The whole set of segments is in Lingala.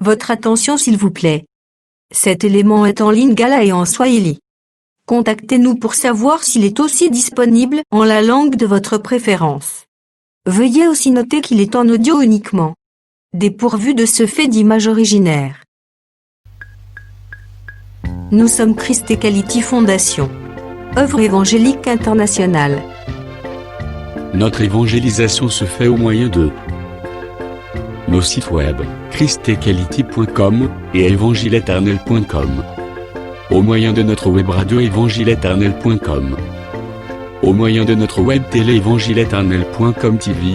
Votre attention s'il vous plaît. Cet élément est en lingala et en swahili. Contactez-nous pour savoir s'il est aussi disponible en la langue de votre préférence. Veuillez aussi noter qu'il est en audio uniquement. Dépourvu de ce fait d'image originaire. Nous sommes Christ Equality Fondation. Œuvre évangélique internationale. Notre évangélisation se fait au moyen de nos sites web, christequality.com et evangileeternel.com. Au moyen de notre web radio evangileeternel.com. Au moyen de notre web télé evangileeternel.com TV.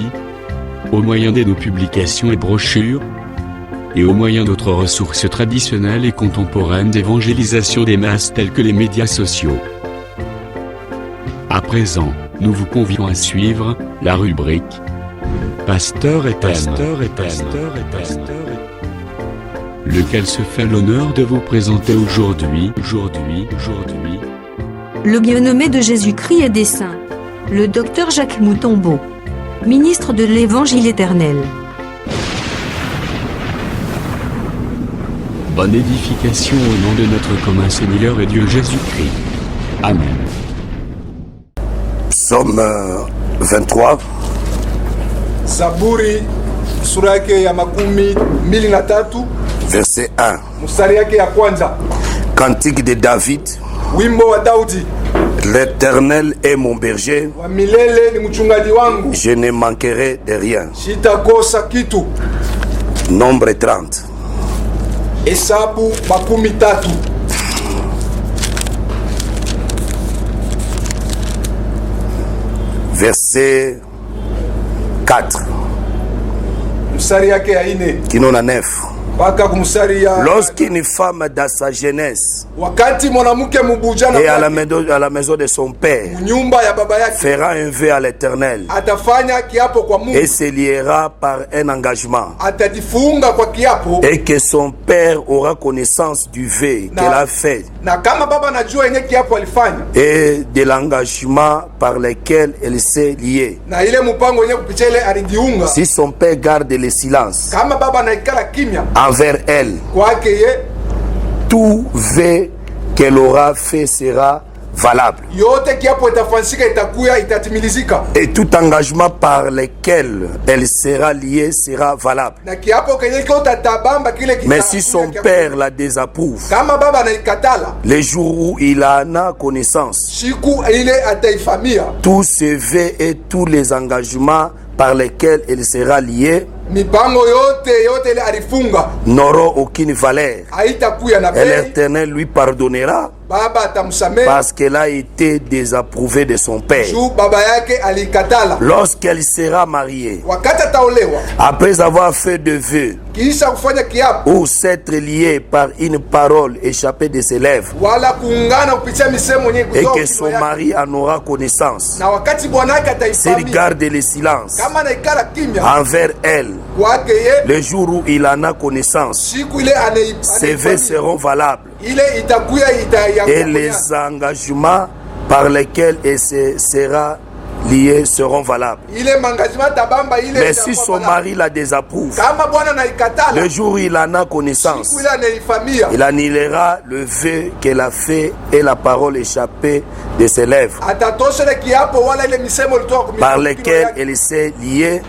Au moyen de nos publications et brochures. Et au moyen d'autres ressources traditionnelles et contemporaines d'évangélisation des masses telles que les médias sociaux. À présent, nous vous convions à suivre la rubrique Pasteur et Thème, lequel se fait l'honneur de vous présenter aujourd'hui. Le bien-aimé de Jésus-Christ et des saints, le docteur Jacques Moutombo, ministre de l'Évangile éternel. Bonne édification au nom de notre commun Seigneur et Dieu Jésus-Christ. Amen. Psaume 23. Zaburi sura yake ya 23 verset 1. mstari yake ya kwanza. Cantique de David. Wimbo wa Daudi. L'Éternel est mon berger. Wa milele ni mchungaji wangu. Je ne manquerai de rien. Sitakosa kitu. Nombre 30. Hesabu 13. Verset 4. Mstari yake ya 4. Kinona 9. Mpaka kumstari ya. Lorsqu'une femme dans sa jeunesse wakati mwanamke mbujana et à la maison de son père nyumba ya baba yake fera un vœu à l'Éternel atafanya kiapo kwa Mungu et se liera par un engagement atajifunga kwa kiapo et que son père aura connaissance du vœu qu'elle a fait na kama baba anajua yenye kiapo alifanya et de l'engagement par lequel elle s'est liée. Na ile mpango yenye kupitia ile alijiunga. Si son père garde le silence kama baba anaikala kimya envers elle, kwake ye tout vœu qu'elle aura fait sera valable. Yote kiapo itafansika itakuya itatimilizika. Et tout engagement par lequel elle sera liée sera valable. Na kiapo kenye utatabamba kile kita. Mais si son père la désapprouve, kama baba anaikatala, les jours où il en a connaissance, siku ile ataifamia, tous ces vœux et tous les engagements par lesquels elle sera liée mipango yote ile alifunga n'auront aucune valeur. Haitakuya na bei. Et l'Éternel lui pardonnera baba atamsamehe parce qu'elle a été désapprouvée de son père. Juu baba yake alikatala. Lorsqu'elle sera mariée, wakati ataolewa, après avoir fait de vœux kisha kufanya kiapo ou s'être liée par une parole échappée de ses lèvres, wala kuungana kupitia misemo yenye et kutoka que son mari en aura connaissance, na wakati bwana yake s'il ataifamia garde le silence kama anaikala kimya envers elle, kwake ye, le jour où il en a connaissance, siku ile ses vœux seront valables ile itakuya et les engagements par lesquels elle sera liée seront valables. Mais si son mari la désapprouve, le jour où il en a connaissance, il annulera le vœu qu'elle a fait et la parole échappée de ses lèvres par lesquelles elle s'est liée,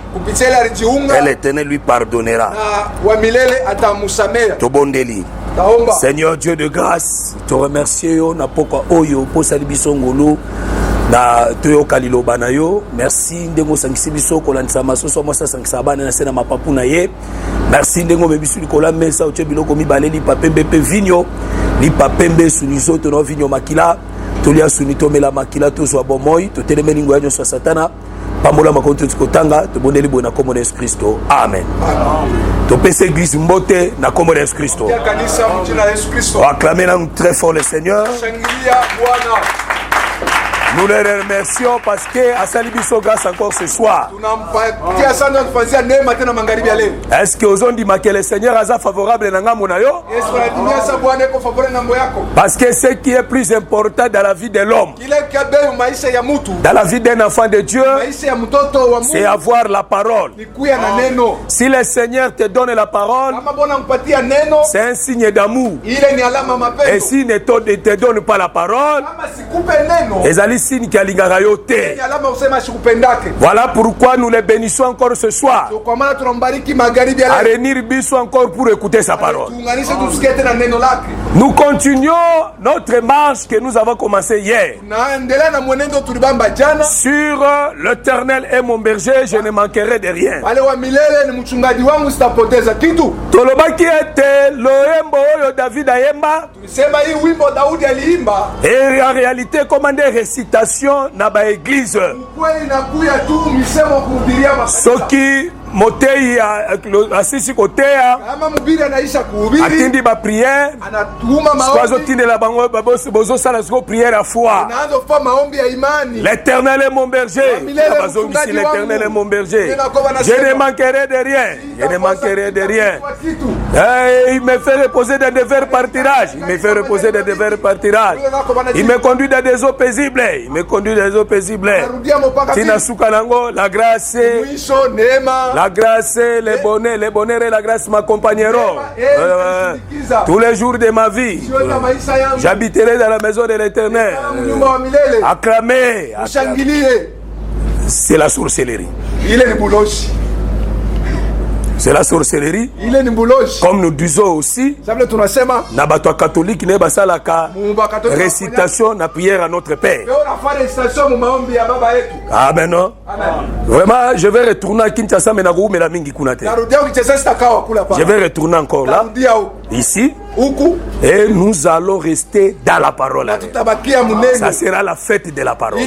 et l'Éternel lui pardonnera. Tobondeli. Seigneur Dieu de grâce, te remercie na pokwa oyo posali biso ngolo na toyoka liloba na yo. Merci ndengo sangisi biso kolandisa masoso mosa sangisa bana na sena mapapu na ye. Merci ndengo bebisu likola mesa oche biloko mibale li papembe pe vinyo li papembe sunizo to no vinyo makila tolia sunito mela makila to zo bomoi to telemeli ngo yanyo so satana pambola makonto tikotanga to bondeli bona komo Yesu Kristo. Amen. To pese église mbote na komo Yesu Kristo. Acclamez très fort le Seigneur. Nous les remercions parce que Asalibiso grâce encore ce soir. Est-ce que vous ont dit que le Seigneur est favorable à Nangamunayo? Parce que ce qui est plus important dans la vie de l'homme, dans la vie d'un enfant de Dieu, c'est avoir la parole. Si le Seigneur te donne la parole, c'est un signe d'amour. Et s'il ne te donne pas la parole, c'est signe qu'il y a yote. Voilà pourquoi nous les bénissons encore ce soir. À réunir Bissou encore pour écouter sa parole. Nous continuons notre marche que nous avons commencé hier. Sur l'Éternel est mon berger, je ne manquerai de rien. Tolobaki était loembo oyo David ayemba. Et en réalité, comment des récitations na ba église. Soki motei asisi kotea atindi ba prière soazo tinde la bango bozo sala siko prière à foi. L'Éternel est mon berger. L'Éternel est mon berger. Je ne manquerai de rien. Je ne manquerai de rien. Il me fait reposer dans des verts pâturages. Il me fait reposer dans des verts pâturages. Il me conduit dans des eaux paisibles. Il me conduit dans des eaux paisibles. Tina Soukalango, la grâce, le bonheur et la grâce m'accompagneront. Tous les jours de ma vie, j'habiterai dans la maison de l'Éternel. Acclamer. C'est la sorcellerie. C'est la sorcellerie. Comme nous disons aussi, Nabato catholique ne basalaka récitation na prière à notre Père. Ah ben non. Vraiment, je vais retourner à Kinshasa mais na la mingi kunate. Je vais retourner encore là, ici. Et nous allons rester dans la parole. Ça sera la fête de la parole.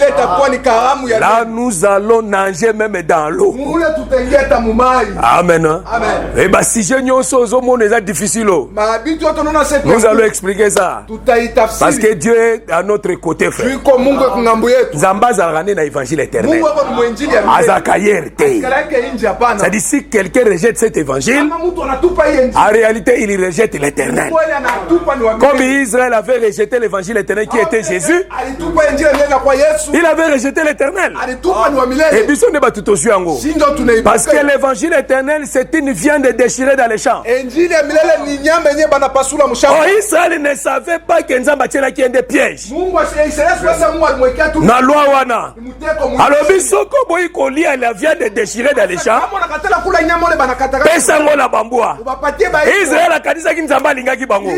Là, nous allons nager même dans l'eau. Amen. Et bien, si je n'y ai difficile, nous allons expliquer ça. Parce que Dieu est à notre côté, frère. Zamba Zarane na évangile éternel. C'est-à-dire, si quelqu'un rejette cet évangile, en réalité, il rejette l'éternel. Comme Israël avait rejeté l'évangile éternel qui était Jésus, il avait rejeté l'éternel. Et puis, on est battu au suango. Parce que l'évangile éternel, c'est une viande déchirée dans les champs. Oh, Israël ne savait pas que Nzamba tient qui est des pièges. Na loi wana. Alors, bisoko boy koli à la viande déchirée dans les champs. Pesango la bamboua. Israël a kadisa ki Nzamba lingaki bango.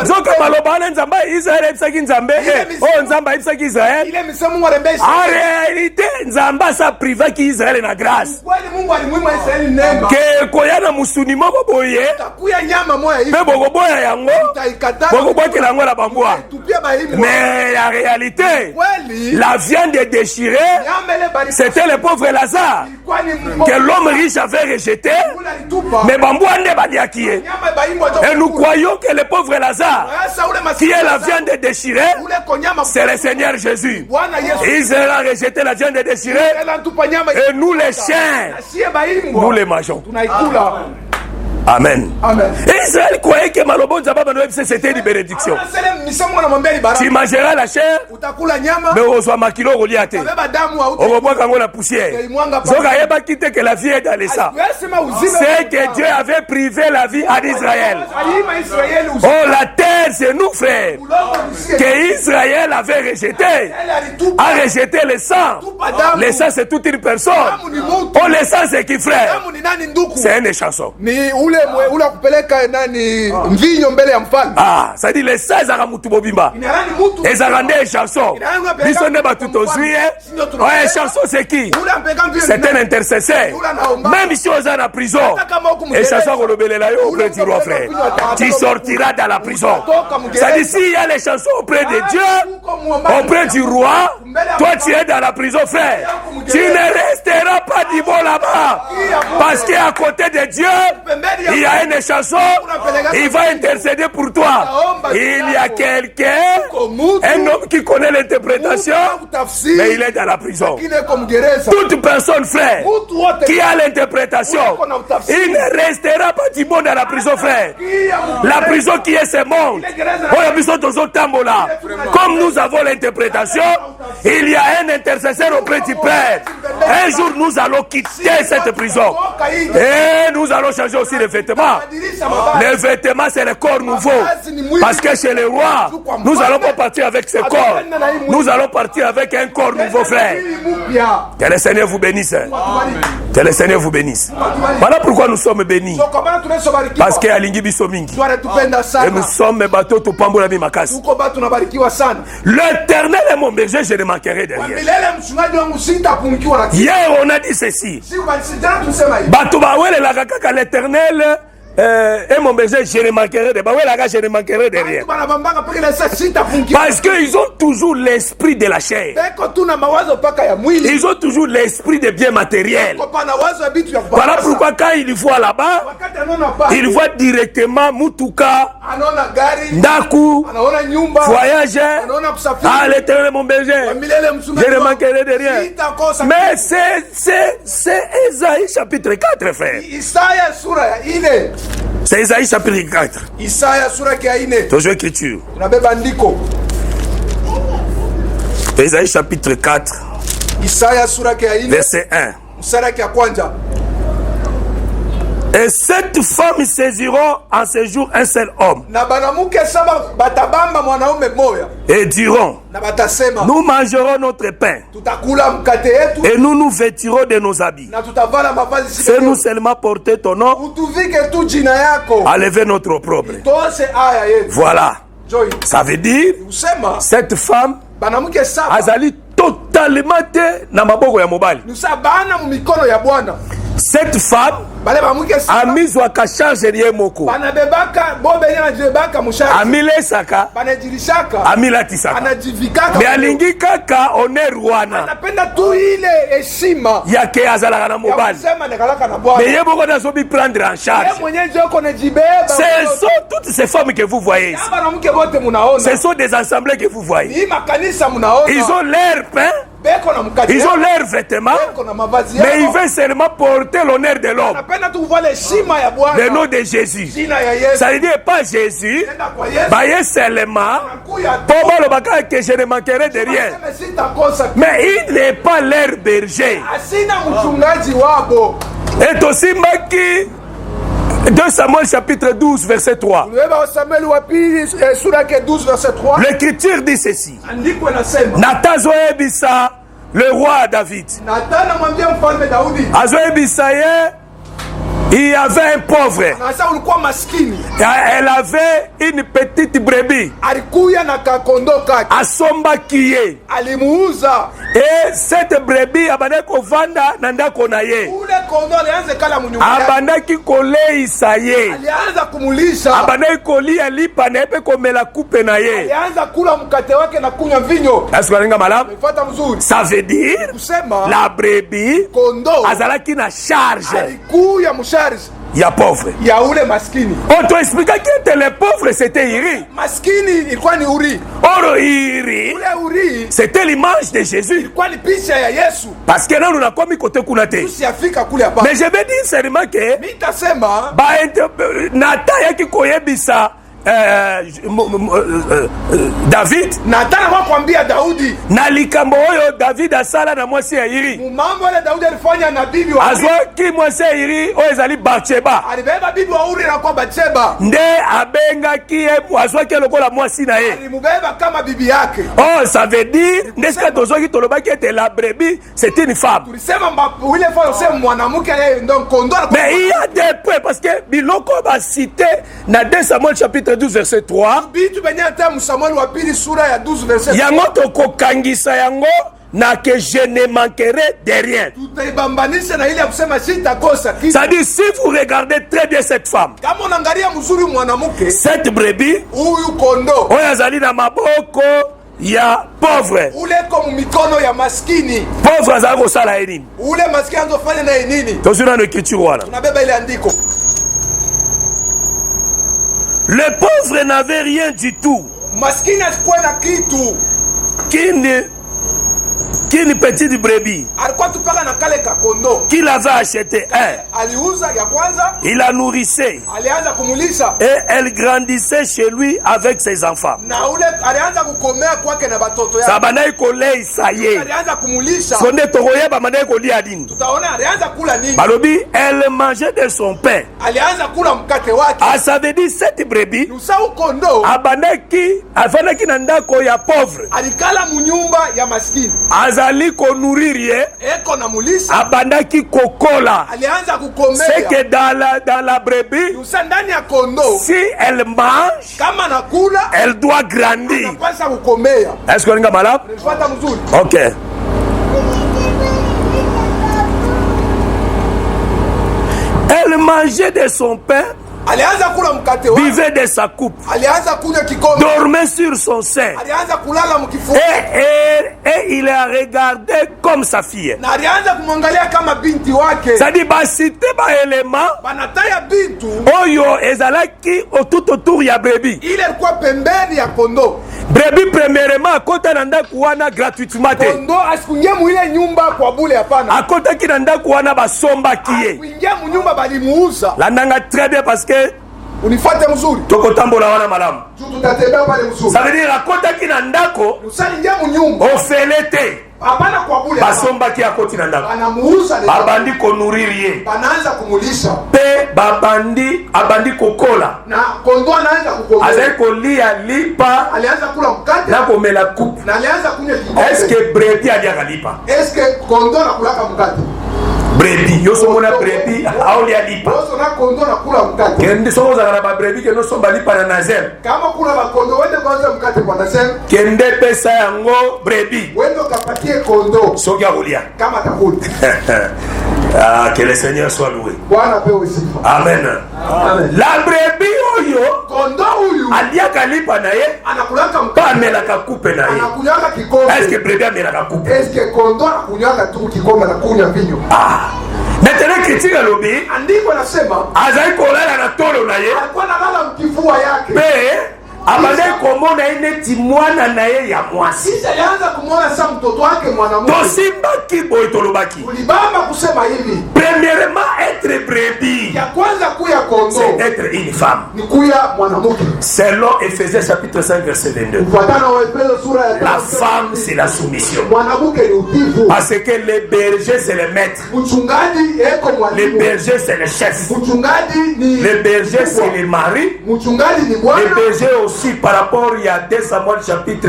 Zoka malobana Nzamba Israël ebsaki Nzambe. Oh Nzamba ebsaki Israël. En réalité, Nzamba sa priva ki Israël na grâce. Que koyana musuni moko boye. Mais boko boya yango. Boko boya kelango la bamboua. Mais en réalité, la viande déchirée, c'était le pauvre Lazare que l'homme riche avait rejeté. Mais bamboua ne badiaki. Et nous croyons que le pauvre Lazare, qui est la viande déchirée, c'est le Seigneur Jésus. Israël a rejeté la viande déchirée et nous les chiens, nous les mangeons. Amen. Israël croyait que Malobon Zababa c'était une bénédiction. Tu mangeras la chair, mais on reçoit Makilo Roliate. On revoit quand on la poussière. Zogaïba quitte que la vie est dans les sangs. C'est que Dieu avait privé la vie à Israël. Oh, la terre, c'est nous, frères. Que Israël avait rejeté. A rejeté le sang. Le sang, c'est toute une personne. Oh, le sang, c'est qui, frère? C'est une chanson. Ah, ça dit les 16 Aramutubobimba. Les Arandais chansons. Bisonne Batutozui. Ouais, chanson c'est qui? C'est un intercesseur. Même si on est en prison. Et chanson Rolobelelayo auprès du roi, frère. Tu sortiras dans la prison. Ça dit s'il y a les chansons auprès de Dieu, auprès du roi, toi tu es dans la prison, frère. Tu ne resteras pas du bon là-bas. Parce qu'à côté de Dieu, il y a une chanson, il va intercéder pour toi. Il y a quelqu'un, un homme qui connaît l'interprétation, mais il est dans la prison. Toute personne, frère, qui a l'interprétation, il ne restera pas du monde dans la prison, frère. La prison qui est ce monde. Comme nous avons l'interprétation, il y a un intercesseur auprès du Père. Un jour, nous allons quitter cette prison. Et nous allons changer aussi les vêtements. Les vêtements, c'est le corps nouveau. Parce que chez les rois, nous allons pas partir avec ce corps. Nous allons partir avec un corps nouveau, frère. Que le Seigneur vous bénisse. Que le Seigneur vous bénisse. Voilà pourquoi nous sommes bénis. Parce que Alingi Biso Mingi. Et nous sommes bateaux tout pambola bimakasi. L'Éternel est mon berger, je ne manquerai de rien. Hier, on a dit ceci. Bateau bawele la kaka l'Éternel et mon berger, je ne manquerai de rien. Parce qu'ils ont toujours l'esprit de la chair. Ils ont toujours l'esprit de bien matériel. Voilà pourquoi quand ils voient là-bas, ils voient directement Mutuka, Ndaku, voyager. Ah, l'Éternel est mon berger, je ne manquerai de rien. Mais c'est Esaïe chapitre 4, frère. C'est Isaïe chapitre 4. Toujours écriture. Isaïe chapitre 4. Verset 1. Et cette femme saisiront en ce jour un seul homme. Et diront, nous mangerons notre pain. Et nous nous vêtirons de nos habits. Fais-nous seulement porter ton nom. À lever notre opprobre. Voilà. Ça veut dire, cette femme, azali totalement na maboko ya mobali. Cette femme a mis à charge de moko. Amile saka. Amila tisaka. Mais alingi kaka oner wana. Yake azala na mobali. Mais yeboko na zobi prendre en charge. Ce sont toutes ces femmes que vous voyez ici. Ce sont des assemblées que vous voyez. Ils ont l'air peint. Ils ont leurs vêtements, mais ils veulent seulement porter l'honneur de l'homme. Le nom de Jésus. Ça veut dire pas Jésus, mais seulement pour le bagage que je ne manquerai de rien. Mais il n'est pas leur berger. Et aussi Maki 2 Samuel chapitre 12 verset 3. L'Écriture dit ceci. Nathan Zoébissa, le roi David. Azoébissa, il y avait un pauvre. Elle avait une petite brebis. Asomba kiye. Et cette brebis abandaki vanda nanda konaye. Abandaki kole isaye. Abandaki koli alipa na epe komela coupe na ye. Est-ce que vous malade? Ça veut dire la brebis azalaki na charge. Il y a pauvre. Il y a ule maskini. On te explique qui était le pauvre, c'était Iri. Maskini ilikuwa ni Uri. Oro Iri. Ule Uri. C'était l'image de Jésus. Ilikuwa ni picha ya Yesu. Parce que là on a commis côté kunate. Tusiafika kule hapa. Mais je vais dire seulement que mitasema ba Nathan yaki koyebisa David nataka kukwambia Daudi na likambo oyo David asala na mwasi ya Iri. Mambo ile Daudi alifanya na bibi wa Uri. Azwa ki mwasi ya Iri oyo ezali Bathsheba. Alibeba bibi wa Uri na kwa Bathsheba. Nde abenga ki azwa ki lokola mwasi na ye. Alimubeba kama bibi yake. Oh, ça veut dire ndeska tozoki tolobaki ete la brebis c'est une femme. Tulisema ile fois c'est mwanamke donc kondo. Mais il y a des points parce que biloko ba cité na 2 Samuel chapitre 12 verset 3. Yango toko kangisa yango na que je ne manquerai de rien. Ça dit si vous regardez très bien cette femme, cette brebis oyo azali na maboko ya pauvre. Pauvre azali kosala ye nini? Tozwi na écriture wana. Le pauvre n'avait rien du tout. maskini asikuwa na kitu. Qu'une petite brebis Alikuwa tupaka na kale kakondo qu'il avait acheté aliuza ya kwanza, il la nourrissait alianza kumulisha et elle grandissait chez lui avec ses enfants. na ule alianza kukomea kwake na batoto yake. Sabana ikolei saye Alianza kumulisha, sonde tokoye bamana ikolia dini tutaona alianza kula nini. balobi elle mangeait de son pain. Alianza kula mkate wake. Ah, ça veut dire cette brebis Nusau kondo afandaki na ndako ya pauvre alikala munyumba ya maskini, azali konourrir ye eko na mulisha, abandaki kokola. alianza kukomea. C'est que dans la brebis, Nusa ndani ya kondo si elle mange, kama nakula elle doit grandir. anapasa kukomea. Est-ce qu'on est malade? Nifuata mzuri. Ok. Elle mangeait de son pain, Alianza kula mkate wake, buvait de sa coupe, alianza kunywa kikombe, dormait sur son sein. alianza kulala mkifua Et il la regardait comme sa fille. na alianza kumwangalia kama binti wake. C'est-à-dire, cité ba élément, Banataya bintu oyo ezalaki tout autour ya brebis. ile ilikuwa pembeni ya kondo. Brebis premièrement akota na ndako wana gratuitement te. Kondo asikuingia muile nyumba kwa bule, hapana. Akotaki na ndako wana basombaki ye. Kuingia munyumba balimuuza. Landanga très bien parce que Unifuate mzuri. tokotambola wana malamu. Juu tutatembea pale mzuri. Ça veut dire akotaki na ndako Usaingia munyumba. ofele te. Hapana kwa bule. Basombaki akoti na ndako. Anamuuza leo. Babandi konourrir ye. Banaanza kumulisha. Pe abandi kokola. Na kondo anaanza kukomea. Azali kolia lipa Alianza kula mkate. na komela coupe. Na alianza kunywa kikombe. Est-ce que brebis aliaka lipa? Est-ce que kondo nakulaka mkate? Brebis yoso mona brebis aolia lipa. Woso na kondo nakula mkate. Kende soza na ba brebis ke no somba lipa na nazel. Kama kuna bakondo wende kwanza mkate kwa nasema. Kende pesa yango brebis. Wende ukapatie kondo. Soki aolia. Kama takuli. Ah, que le Seigneur soit loué. Bwana pewe sifa. Amen. Amen. La brebis oyo Kondo huyu aliaka lipa na ye anakulaka pa mkate. amelaka coupe na ye. Anakunywaka kikombe. Est-ce que brebis amelaka coupe? Est-ce que kondo anakunywaka tu kikombe na kunywa vinyo? Ah. Maintenant critique alobi Andiko nasema azali kolala na tolo na ye alikuwa analala mkifua yake. pe abandai komona ye neti mwana na ye ya mwasi. Sisi alianza kumwona sasa mtoto wake mwanamke. Tosimbaki boye tolobaki. Ulibamba kusema hivi. Premièrement, être brebis, Ya kwanza kuya kondo c'est être une femme. ni kuya mwanamke. Selon Ephésiens chapitre 5 verset 22. Kufuatana na Efeso sura ya 5. La femme, c'est la soumission. Mwanamke ni utifu. Parce que les bergers, c'est les maîtres. Mchungaji eko Les mwalimu. bergers, c'est les chefs. Mchungaji ni Les bergers, c'est les maris. mchungaji ni Les bwana. bergers aussi, par rapport il y a 2 Samuel chapitre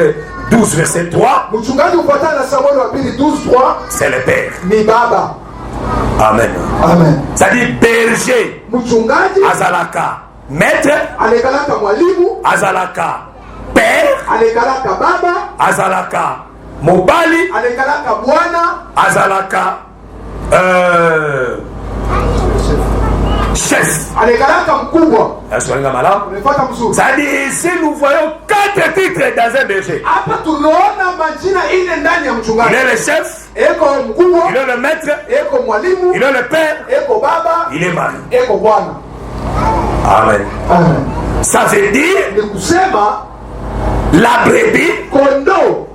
12 verset 3, Mchungaji kufuatana na Samueli wa pili 12:3 c'est le père. ni baba. Amen. Amen. C'est-à-dire berger, Mchungaji azalaka. Maître, alekalaka mwalimu, azalaka. Père, alekalaka baba, azalaka. Mobali, alekalaka bwana, azalaka. Chef. alekalaka mkubwa. Est-ce qu'on est malade? Umefuata mzuri. C'est-à-dire ici nous voyons 4 titres dans un berger. Hapa tunaona majina ine ndani ya Il mchungaji. est le chef, Eko mkubwa, il est le maître, eko mwalimu, il est le père, eko baba, il est mari. eko bwana. Amen. Amen. Ça veut dire Ni kusema la brebis kondo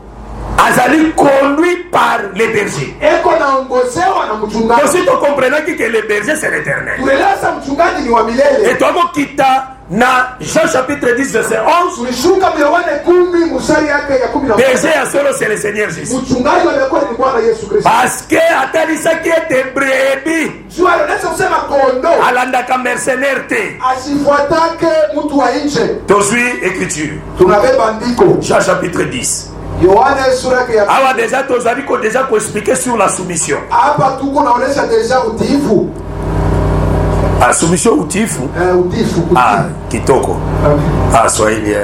azali conduit par les bergers. eko naongozewa na mchungaji. Ensuite, on comprenait que les bergers c'est l'éternel. Tuleleza mchungaji ni wa Et milele. toi, kita na Jean chapitre 10 verset 11, Tulishuka Yohane 10 mstari yake ya 11. berger à solo c'est le Seigneur Jésus. Mchungaji alikuwa ni Bwana Yesu Kristo. Parce que atanisaki ete brebis Juu anaweza kusema kondo alandaka mercenaire te. asifuatake mtu wa nje. Tozwi écriture. Tunabeba andiko. Jean chapitre 10. Yohane sura yake ya Awa déjà tozali ko déjà ko expliquer sur la soumission. hapa tuko naonesha deja utiifu. Ah, soumission utifu. Utiifu. Ah, kitoko. Ah, Swahili.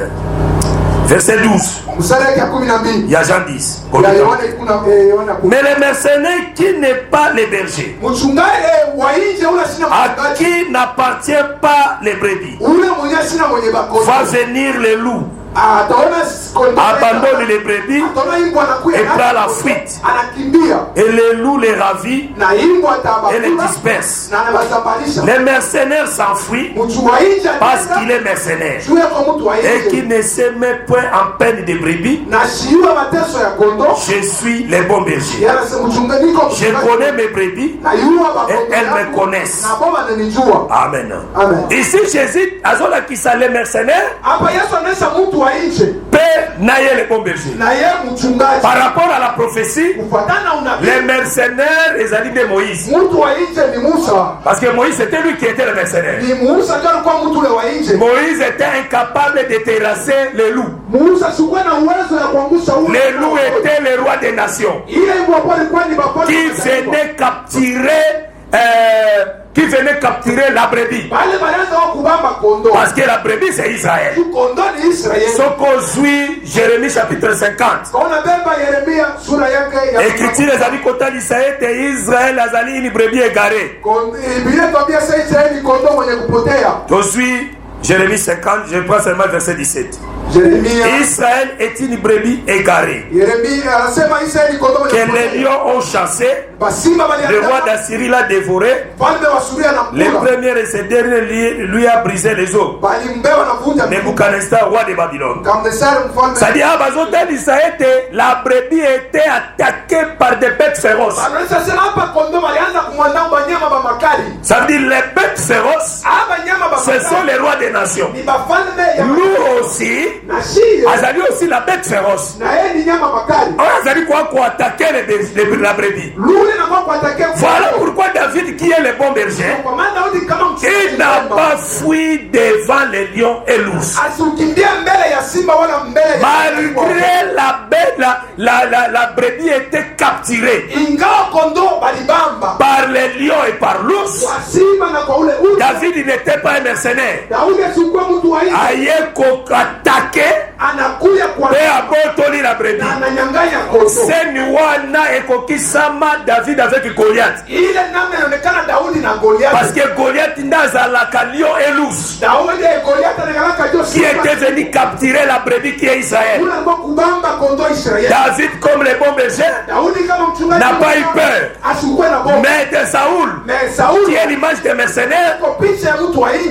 Verset 12. Mstari yake ya 12. Il y a Jean 10. Ya Yohane kuna Yohane 10. Mais le mercenaire qui n'est pas le berger, Mchungaji wa nje ule sina à mchungaji. qui n'appartient pas les brebis, Ule mwenye sina mwenye va bakondo. venir le loup, Ataona abandonne les brebis et prend la fuite. Et les loups les ravit et les dispersent. Les mercenaires s'enfuient parce qu'il est mercenaire et qu'il ne se met point en peine des brebis. Je suis le bon berger. Je connais mes brebis et elles me connaissent. Amen. Ici Jésus a qui sont les mercenaires naye le bon berger. Par rapport à la prophétie, les mercenaires les alliés de Moïse. Parce que Moïse c'était lui qui était le mercenaire. Moïse était incapable de terrasser les loups. Les loups étaient les rois des nations qui venaient capturer la brebis. Parce que la brebis c'est Israël. Ce qu'on suit Jérémie chapitre 50. Écriture les amis côté d'Israël et Israël azali une brebis égarée. Je suis Jérémie 50, je prends seulement verset 17. Israël est une brebis égarée que les lions ont chassé. Le roi d'Assyrie l'a dévoré. Les premiers et ces derniers lui a brisé les os. Nebuchadnezzar, roi de Babylone. C'est-à-dire la brebis était attaquée par des bêtes féroces. Ça veut dire les bêtes féroces, ce sont les rois des nations. Nous aussi, Azali aussi la bête féroce. Azali quoi attaquer la brebis. Voilà pourquoi David, qui est le bon berger, il n'a pas fui devant les lions et l'ours. Malgré la brebis était capturée par les lions et par l'ours, David n'était pas un mercenaire. Aïe attaqué et abotoli la brebis. C'est Nuana et Kokisama David avec Goliath. Parce que Goliath n'a pas lion et l'ours qui était venu capturer la brebis qui est Israël. David, comme le bon berger, n'a pas eu peur. Mais de Saoul, qui est l'image des mercenaires,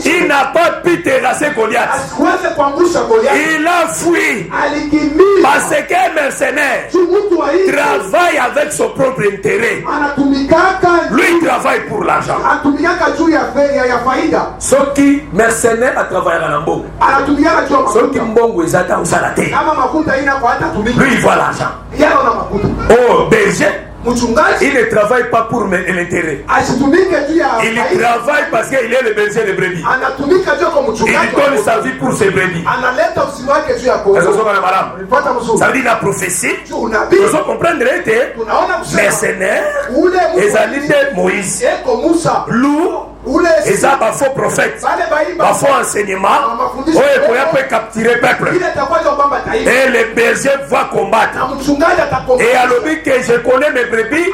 il n'a pas pu terrasser Goliath. Il a fui parce qu'un mercenaire travaille avec son propre intérêt. Lui, il travaille pour l'argent. Ce qui mercenaire a travaillé à Nambo. Ce qui mbongo est à Usalate. Lui, il voit l'argent. Oh, berger. Il ne travaille pas pour l'intérêt. Il travaille parce qu'il est le berger de brebis. Il donne sa vie pour ses brebis. Ça veut dire la prophétie. Nous allons comprendre que mercenaires, les alliés de Moïse, loup, et ça, il faut prophète, il faut enseignement, il faut capturer le peuple. Et les bergers vont combattre. Et alors que je connais mes brebis,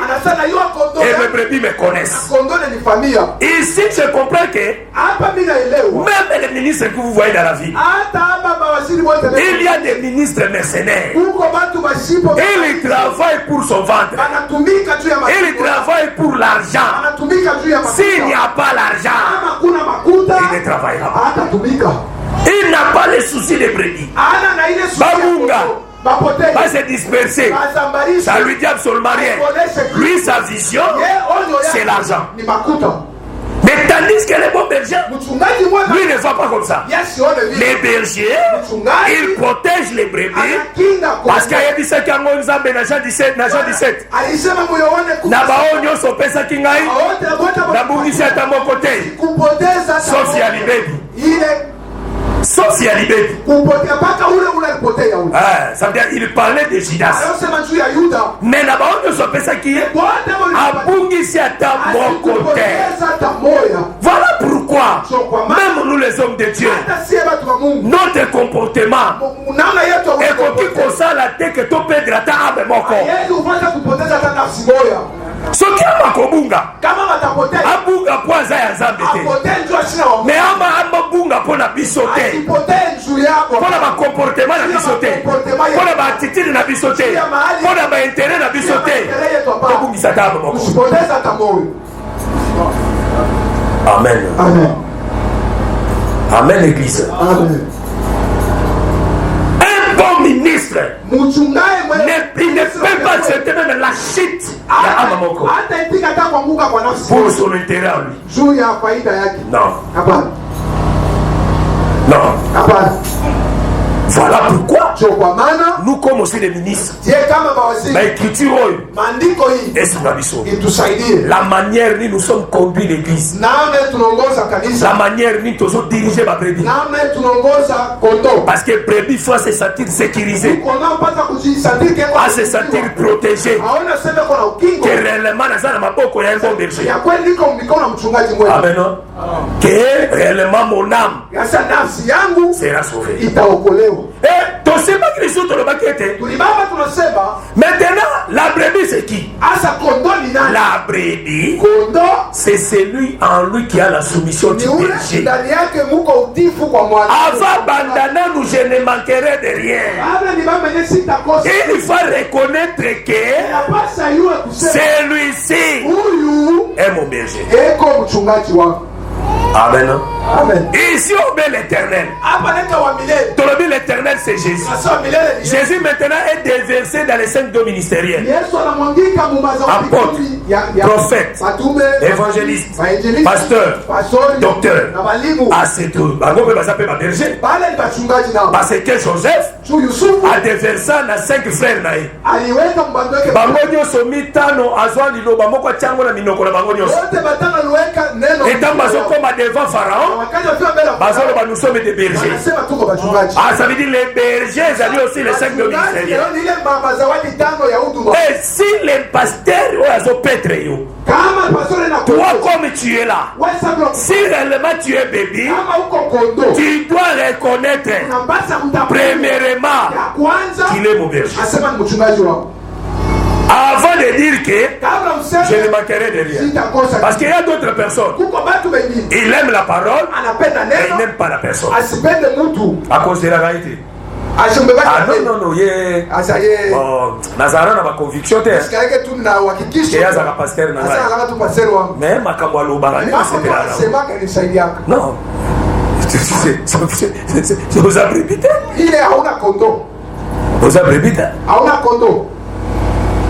et mes brebis me connaissent. Ici, je comprends que même les ministres que vous voyez dans la vie, il y a des ministres mercenaires. Ils travaillent pour son ventre. Ils travaillent pour l'argent. S'il n'y a pas l'argent, il ne travaillera pas. Il n'a pas les soucis de brebis. Babunga va se disperser. Ça lui dit absolument rien. Lui, sa vision, c'est l'argent. Mais tandis que les bons bergers, lui ne va pas comme ça. Les bergers, ils protègent les brebis parce qu'il y a dit ça qui a Naja 17. Nabaonyo sopesa kingai, nabungisi à mon côté. Sauf si Alibebi. Sauf si Alibebi. Ça veut dire il parlait de Judas. Mais Nabaonyo sopesa qui est abungisi à mon côté. Voilà pourquoi, même nous les hommes de Dieu, notre comportement est comme ça la tête que tu peux gratter à mon corps. Ce qui est ma kobunga, abunga poza ya nzambe te. Mais ama bunga pona biso te asipotee juu yako, mpona bacomportement na biso te mpona baattitude na biso te mpona baintere na biso te tobungisa ta moko. usipoteza hata moyo. Amen. Amen. Amen, Église. Amen. Un bon ministre Mchungaji il ne peut pas accepter même la chute ya ama moko hata itika hata kuanguka kwa nafsi pour son intérêt à lui. juu ya faida yake. Non. Hapana. Non. Hapana. Voilà pourquoi Kwa maana nous comme aussi les ministres je kama mawaziri l'écriture maandiko hii est sur la biso. itusaidie La manière dont nous sommes conduits l'église. namna tunaongoza La kanisa, manière dont nous sommes dirigés ma brebis. namna tunaongoza kondoo. Parce que brebis faut se sentir sécurisé, Unapata kujisadiki à se sentir protégé. haona sema kuna ukingo Que réellement na maboko ya un bon berger. ya kweli niko mikono mchungaji mwema. Amen. Non? Que réellement mon âme Sasa nafsi yangu sera sauvée. itaokolewa. Et ton sema Christ to le bakete. Tulibaba tunasema Maintenant, la brebis c'est qui? asa kondoo ni nani? La brebis, Kondoo c'est celui en lui qui a la soumission ni du ule berger. ndani yake muko utifu kwa mwana. Avant bandana, nous je ne manquerai de rien. Kabla ni baba yenye sitakosa. Il faut reconnaître que Inapasa yule kusema celui-ci huyu est mon berger. eko mchungaji wangu. Amen. Amen. Ici on met l'éternel. Hapa neta wa milele. Tolobi l'éternel c'est Jésus. Sasa milele ni Yesu. Jésus maintenant est déversé dans les 5 dons ministériels. Yesu anamwangika mumaza wa Apôtre, ya prophète, matume, évangéliste, mainjilisti, pasteur, pastori, docteur. na walimu. Ah c'est tout. Bango pe basape ba berger. Bale ni bachungaji nao. Parce que Joseph Chu Yusufu a déversé na 5 frères na ye. aliweka mbando wake. Bango nyonso mitano azwa liloba moko atiango na minoko na bango nyonso. Wote batano aliweka neno. Et tant bazokoma devant Pharaon, Wakati wakiwa mbele ya bazoloba nous sommes des bergers. wanasema tuko bachungaji. Ah, ça veut dire les bergers, ils allaient aussi les 5 dons ministériels. Leo ni ile mazawadi tano ya huduma. Et si les pasteurs ou les pétrés, Kama pastori na toi comme tu es là, wewe sablo. si réellement tu es bébé, Kama uko kondoo. tu dois reconnaître Unapasa kutambua. premièrement Ya kwanza qu'il est mon berger. asema ni mchungaji wangu. Avant de dire que Kabla je ne useme manquerai de rien. sitakosa. Parce qu'il y a d'autres personnes, Kuko batu wengine ils aiment la parole, anapenda mais ils neno n'aiment pas la personne. asipende mtu À cause de la réalité. ashumbebaki. Ah non, non, non, yeah. Asa ye Bon, Nazara na ba conviction te. sikaleke tu na uhakikisho. Que yaza ka pasteur na Asa ngai. alaka tu pastori wangu. Mais makambo alobaka ni Mambo c'était là. anasema kanisaidia. Non. Vous avez répété. Ile hauna kondoo. Vous avez répété. Hauna kondoo.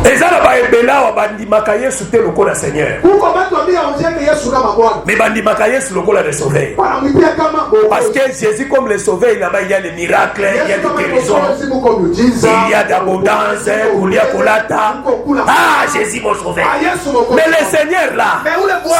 ezala baebela wa bandimaka yesu te lokola seigneur, Kuko batu ambia onjeke Yesu kama Bwana. mais bandimaka yesu lokola le sauveur. Wanamwipia kama Bwana. Parce que Jésus comme le sauveur, là-bas il y a des miracles, il y a des guérisons, il y a d'abondance, kulia kolata. Ah, Jésus mon sauveur. Mais le Seigneur là,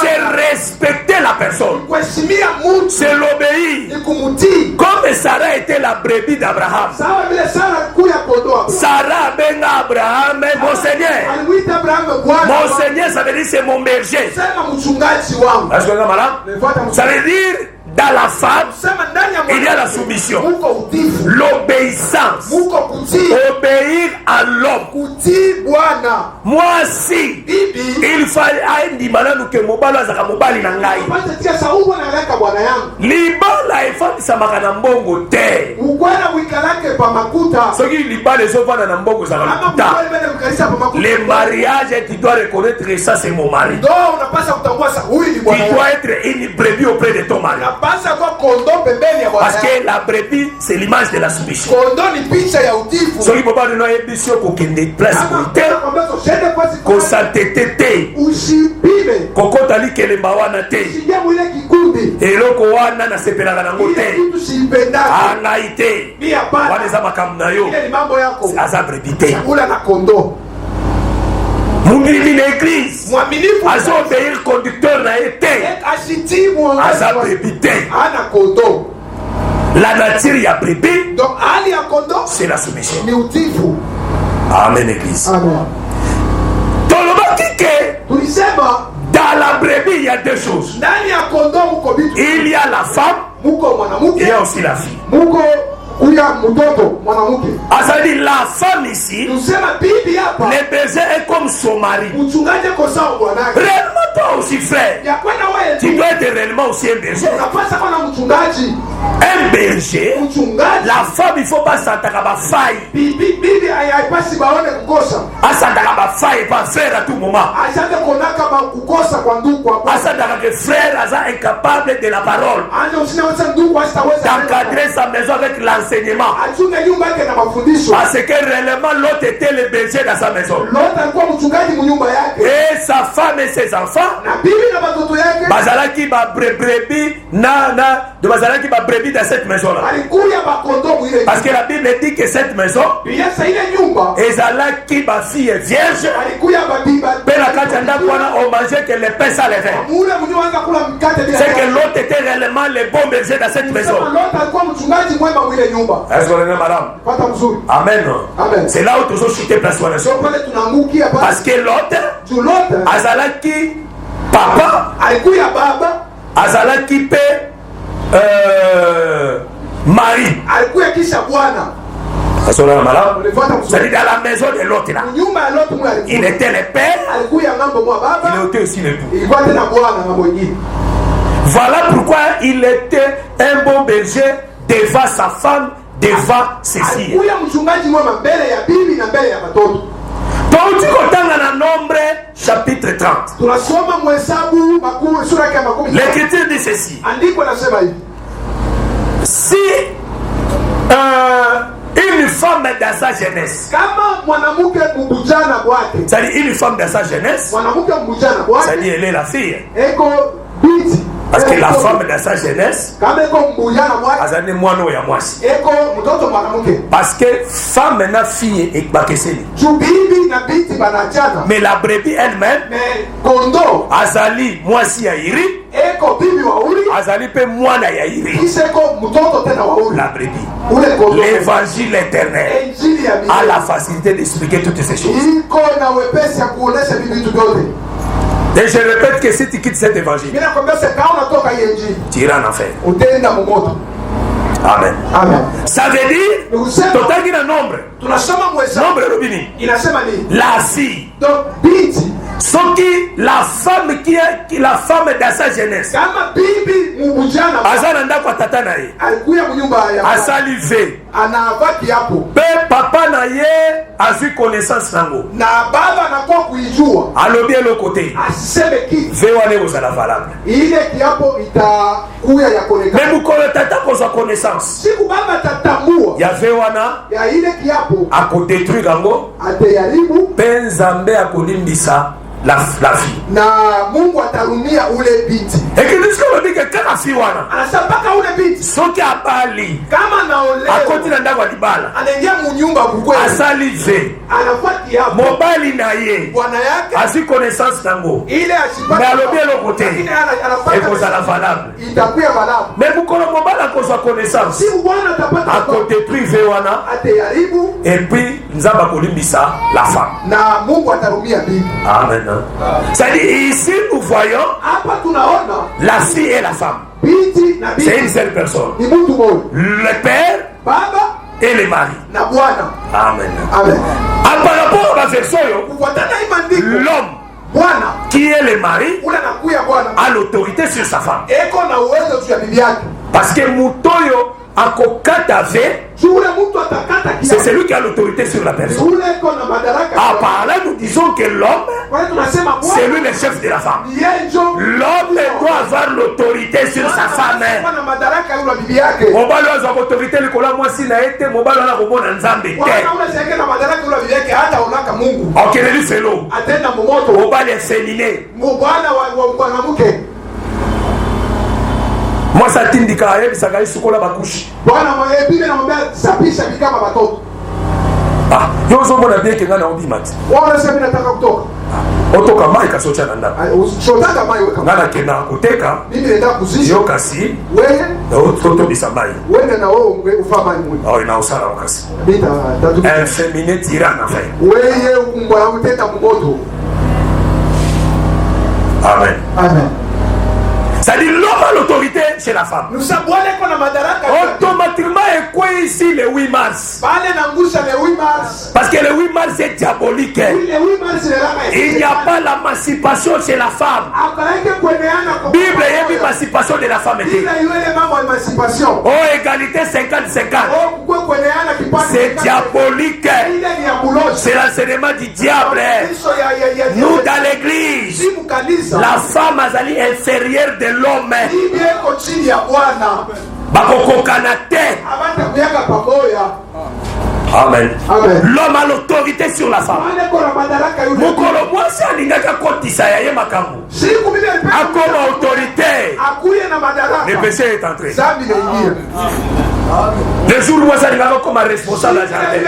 c'est respecter la personne, kuheshimia mtu c'est l'obéir. ni kumutii. Comme Sarah était la brebis d'Abraham, Sawa vile Sara kuya kondoo. Sarah benga Abraham, mon Seigneur. Alimuita Abrahamu Bwana. Mon Seigneur, ça veut dire c'est mon berger. Sema mchungaji wangu. Est-ce que vous malade? Ça veut dire dans la femme, Sema ndani ya il y a la soumission, muko utifu. l'obéissance, Muko kutii. obéir à l'homme. Kutii Bwana. Moi si Bibi. il fallait aindimana nuke mobali azaka mobali na ngai, Pata tia sauwa na leka Bwana yangu. libala efamisamaka na mbongo te. Ukwela wikalake pa makuta. Soki libala ezovanda na mbongo ezaka Ama lokuta. mkweli bende mkalisa pa makuta. Le mariage, tu dois reconnaître que ça c'est mon mari. Ndio unapasa kutambua sasa huyu ni Tu Bwana yangu. dois être une brebis auprès de ton mari. Unapasa kwa kondoo pembeni ya Bwana Parce yangu. que la brebis c'est l'image de la soumission. Kondoo ni picha ya utifu. soki mobali no ayebi si okokende place Kama kote kwamba usiende pasi kosantete te usipime. kokota likelemba wana te Usiingie mwile kikundi. eloko wana nasepelaka nango Ile te kitu siipendake. angai te Mimi hapana. wana eza makambo na yo Ile ni mambo yako. aza brebi te Ula na kondoo. mondimi na eglise Mwaminifu aza obéir conducteur na ye te asitii mwongozi aza wa- brebi te. Ana kondoo. La nature ya brebi Donc hali ya kondoo c'est la soumission. ni utifu. Amen église. Amen. tolobaki ke Tulisema dans la brebis il y a deux choses, ndani ya kondoo muko vitu. il y a la femme, Muko il y mwanamke, a aussi la fille. muko kuya mtoto mwanamke. Ça dit la femme ici, Tusema bibi hapa. le berger est comme son mari. Mchungaji kwa sawa bwanake. Réellement toi aussi frère, Ya kwenda wewe. tu dois être réellement aussi un berger. Unapaswa kuwa na mchungaji. Un berger, Mchungaji. la femme il faut pas s'attaquer à faille. Bibi haipasi baone kukosa. S'attaquer à faille pas frère à tout moment. Asante konaka ba kukosa kwa ndugu kwa. S'attaquer que frère est incapable de la parole. Anje usinaweza ndugu asitaweza. D'encadrer sa maison avec l'enseignement. Achunge nyumba yake na mafundisho. Parce que réellement l'autre était le berger dans sa maison. L'autre alikuwa mchungaji mnyumba yake. Et sa femme et ses enfants. Na bibi na watoto yake. Bazalaki ba brebis de bazalaki ba brebis dans cette maison là. Alikuya ba kondoo ile. Parce que la Bible dit que cette maison Yesa ile nyumba. ezalaki ba fille vierge. Alikuya ba bibi. Pela kachanda kwana on mangeait que le pain sans levain. Mule mnyumba anza kula mkate bila. C'est que l'autre était réellement le bon berger dans cette maison. L'autre alikuwa mchungaji mwema mwile nyumba. Est-ce que vous avez madame? Pata mzuri. Amen. Amen. C'est là où toujours chuté place Sio nation. pale tunaangukia pale. Parce que l'autre L'autre azalaki papa, alikuya baba. azalaki pe mari. Alikuya kisha bwana. Asola madame. Ulifuata mzuri. C'est dans la maison de l'autre là. Nyumba ya l'autre mule alikuwa. Il était le père, Alikuya ngambo mwa baba. il était aussi l'époux. Ilikuwa tena bwana ngambo nyingine. Voilà pourquoi il était un bon berger devant sa femme, devant ses filles. Alikuya mchungaji mwema mbele ya bibi na mbele ya watoto. Donc tu kotanga na Nombre chapitre 30. Tunasoma Mhesabu makuu sura ya 10. L'écriture dit ceci. Andiko nasema hivi. Si une femme dans sa jeunesse, Kama mwanamke mbujana kwake. c'est-à-dire une femme dans sa jeunesse, Mwanamke mbujana kwake. c'est-à-dire elle est la fille. Eko binti. Parce que la femme dans sa jeunesse, Kama eko mbujana kwake. azani mwana ya mwasi. Eko mtoto mwanamke. Parce que femme na fille et bakeseni. Juu bibi na binti banachana. Mais la brebis elle-même, Mais kondo azali mwasi ya iri, eko bibi wa uli. azali pe mwana ya iri. Kisha eko mtoto tena wa uli. La brebis. Ule kondo. L'évangile éternel Injili ya a Biblia. la facilité d'expliquer toutes ces choses. Iko na wepesi ya kuonesha vitu vyote. Et je répète que si tu quittes cet évangile, Mimi nakwambia sasa unatoka hii injili. tu iras en enfer. Utaenda momoto. Amen. Amen. Ça veut dire, totangi na nombre. Tunasoma Mhesabu. Nombre robini. Inasema nini? La fille. Donc binti Soki la femme la femme dans sa jeunesse. kama bibi mbujana Azana ndako tata na ye. alikuya mnyumba ya Asali ve. anavaki hapo Pe papa na ye azu connaissance nango. na baba anakuwa kuijua Alobi le côté. asiseme kitu Ve wane ozala valable. ile kiapo itakuya ya kuonekana. Mais mukolo tata kozwa connaissance. Siku baba tatambua Ya ve wana ya ile kiapo akodétruire yango. atayaribu Pe nzambe akolimbisa la fille. na Mungu atarumia ule binti. Et que nous sommes dit que kaka fille wana. Anasema mpaka ule binti Soki abali. kama naolewa Akoti na ndako libala. anaingia munyumba kukweli Asali ve. anafuati hapo Mobali na ye. bwana yake Azu connaissance nango. ile asipate Mais alobi le côté. lakini Et anafanya kozala valable. itakuya balaa. Mais mukolo mobala kozwa connaissance. Si bwana atapata Akodétruire ve wana. atayaribu Et puis nzamba kolimbisa la femme. na Mungu atarumia bibi. Amen. C'est-à-dire ici nous voyons Hapa tunaona la fille et la femme. binti na C'est une bibi seule personne. ni mtu mmoja, Le père baba et le mari. na bwana. Amen. Amen. Ah, par rapport à la version, Kufuatana hii maandiko, l'homme bwana qui est le mari ule anakuya bwana a l'autorité sur sa femme. eko na uwezo juu ya bibi yake. Parce que Mutoyo akokata ve, Juu ule mtu atakata c'est kiapo, celui qui a l'autorité sur la personne. ule eko na madaraka. Ah, par là, nous disons que l'homme, Kwa hiyo tunasema c'est lui bwana le chef de la femme. yeye ndio L'homme doit avoir l'autorité sur sa femme. na madaraka yule bibi yake. Mobali aza autorité likola mwasi na ete mobali ana komona nzambe te. Bwana ule sasa na madaraka yule bibi yake hata onaka Mungu. Okeleli felo. Atenda momoto. Mobali efféminé. Bwana wa mwanamke. Mwasi atindika ayebisaka ye sukola bakushi. Bwana mwenye bibi anamwambia sapisha bikama watoto. Ah, yo ozomona bien ke nga na obima ti. Wao wanasema mimi nataka kutoka. Otoka mai kasocha na ndako. Shotaka mai weka. Nga nakenda koteka. Mimi naenda kuzisha. Yo kasi. Wewe Otobisa mai. wewe na wewe ufa mai mwe. Oh, ina usala wakasi. Bita tatu. Inféminé tirana fait. Wewe umbwa uteta momoto. Amen. Amen. Ça dit l'homme a l'autorité chez la femme. Nous sabwale kwa na madaraka. Automatiquement, et quoi ici le 8 mars. Pale naangusha le 8 mars. Parce que le 8 mars est diabolique. Oui, le 8 mars le lama. Il n'y a pas l'émancipation chez la femme. Apalaike kweneana kwa. Bible est l'émancipation de la femme. Ila yule mambo ya émancipation. Oh, égalité 50-50. Oh, kukwe kweneana kipande. C'est diabolique. Ile ni ya buloshi. C'est l'enseignement du diable. Nous dans l'église, Si mukanisa. la femme azali inférieure de l'homme. Bibi eko chini ya Bwana. Bakokokana te. Abata kuyaka pamoja. Amen. Amen. L'homme a l'autorité sur la femme. Mane kona madaraka yule. Mokolo mwasi alingaka kotisa ya ye makambo. Siku bibi alipenda. Akoma autorité. Akuye na madaraka. Le péché est entré. Zambi naingia. Le jour où mwasi alingaka comme responsable à jardin.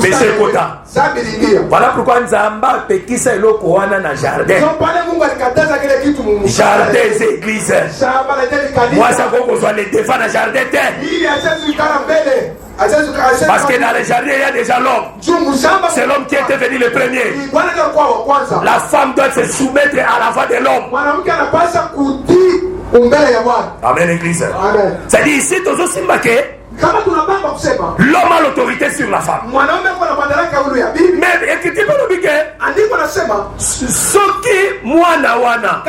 Péché kota. Zambi naingia. Voilà pourquoi Nzamba pekisa eloko wana na jardin. So pale Mungu alikataza kile kitu Mungu. Jardin église. Shamba la tele kanisa. Moi ça qu'on soit les défendre na jardin te. Ili achazi kala mbele. Parce que dans les jardins il y a déjà l'homme. C'est l'homme qui était venu le premier. La femme doit se soumettre à la voix de l'homme. Amen, église. C'est-à-dire ici, l'homme a l'autorité sur la femme. Mais écriture soki mwana wana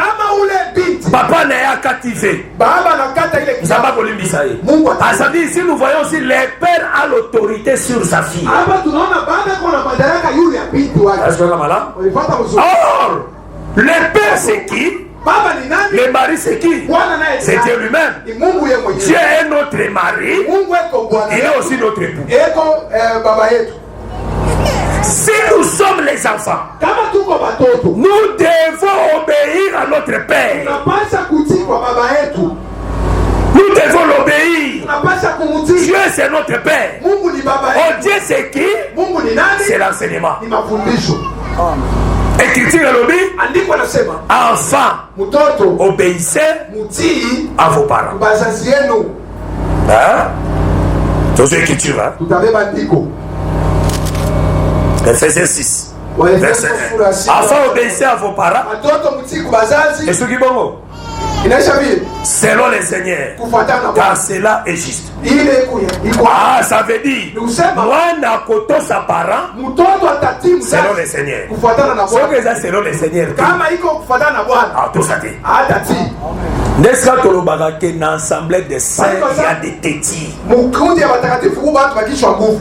papa na ya activé. Ça dit ici nous voyons aussi le père a l'autorité sur sa fille. Or le père c'est qui? Le mari c'est qui? C'est Dieu lui-même. Dieu est notre mari. Il est aussi notre époux. Si nous sommes les enfants, nous devons obéir à notre père. Nous devons l'obéir. Dieu c'est notre père. Oh Dieu c'est qui? C'est l'enseignement. Écriture lobby. Enfants, obéissez à vos parents. Hein? C'est une écriture. Ephésiens 6. Verset 1. Enfants, obéissez à vos parents. Et ce qui est bon, selon les seigneurs, car cela est juste. Ah, ça veut dire, moi, n'a koto sa parent, selon les seigneurs. Ce que ça, selon les seigneurs. Ah, tout ça dit. N'est-ce pas que le bagage dans l'assemblée des saints, il y a des tétis.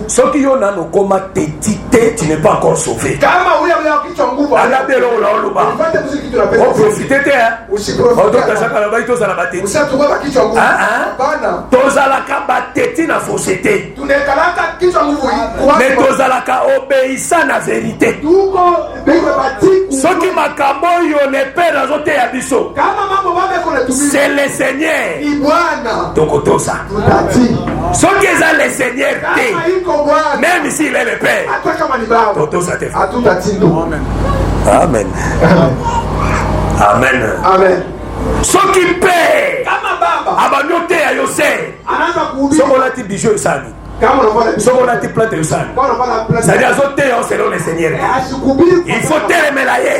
Ceux qui ont nos comas tétis, tu n'es pas encore sauvé. On profite, tozalaka bateti na fausseté mais tozalaka obéissant na vérité. Soki makambo yo ne pe nazote ya biso c'est le Seigneur tokotosa. Soki eza le Seigneur te même s'il est le Père totosa te. Amen. Amen. Amen. Soki père abanyote ya yose soko lati bijou esani soko lati plante esani c'est-à-dire azote yo selon le Seigneur. Il faut telemela ye.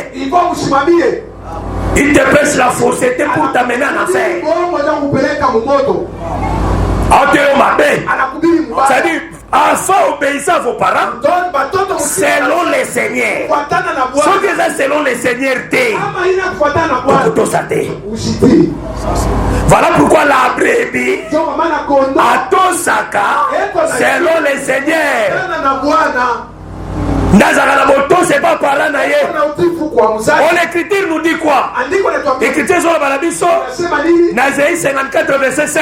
Il te pêche la fausseté pour t'amener en enfer. Antero mabe. C'est-à-dire enfants obéissant à vos parents selon les seigneurs. Ce que c'est selon les seigneurs té. Voilà pourquoi la brebis a tosaka selon les seigneurs. C'est pas parlant l'écriture nous dit quoi? L'écriture sur la Balabiso, Nazaïe 54 verset 5.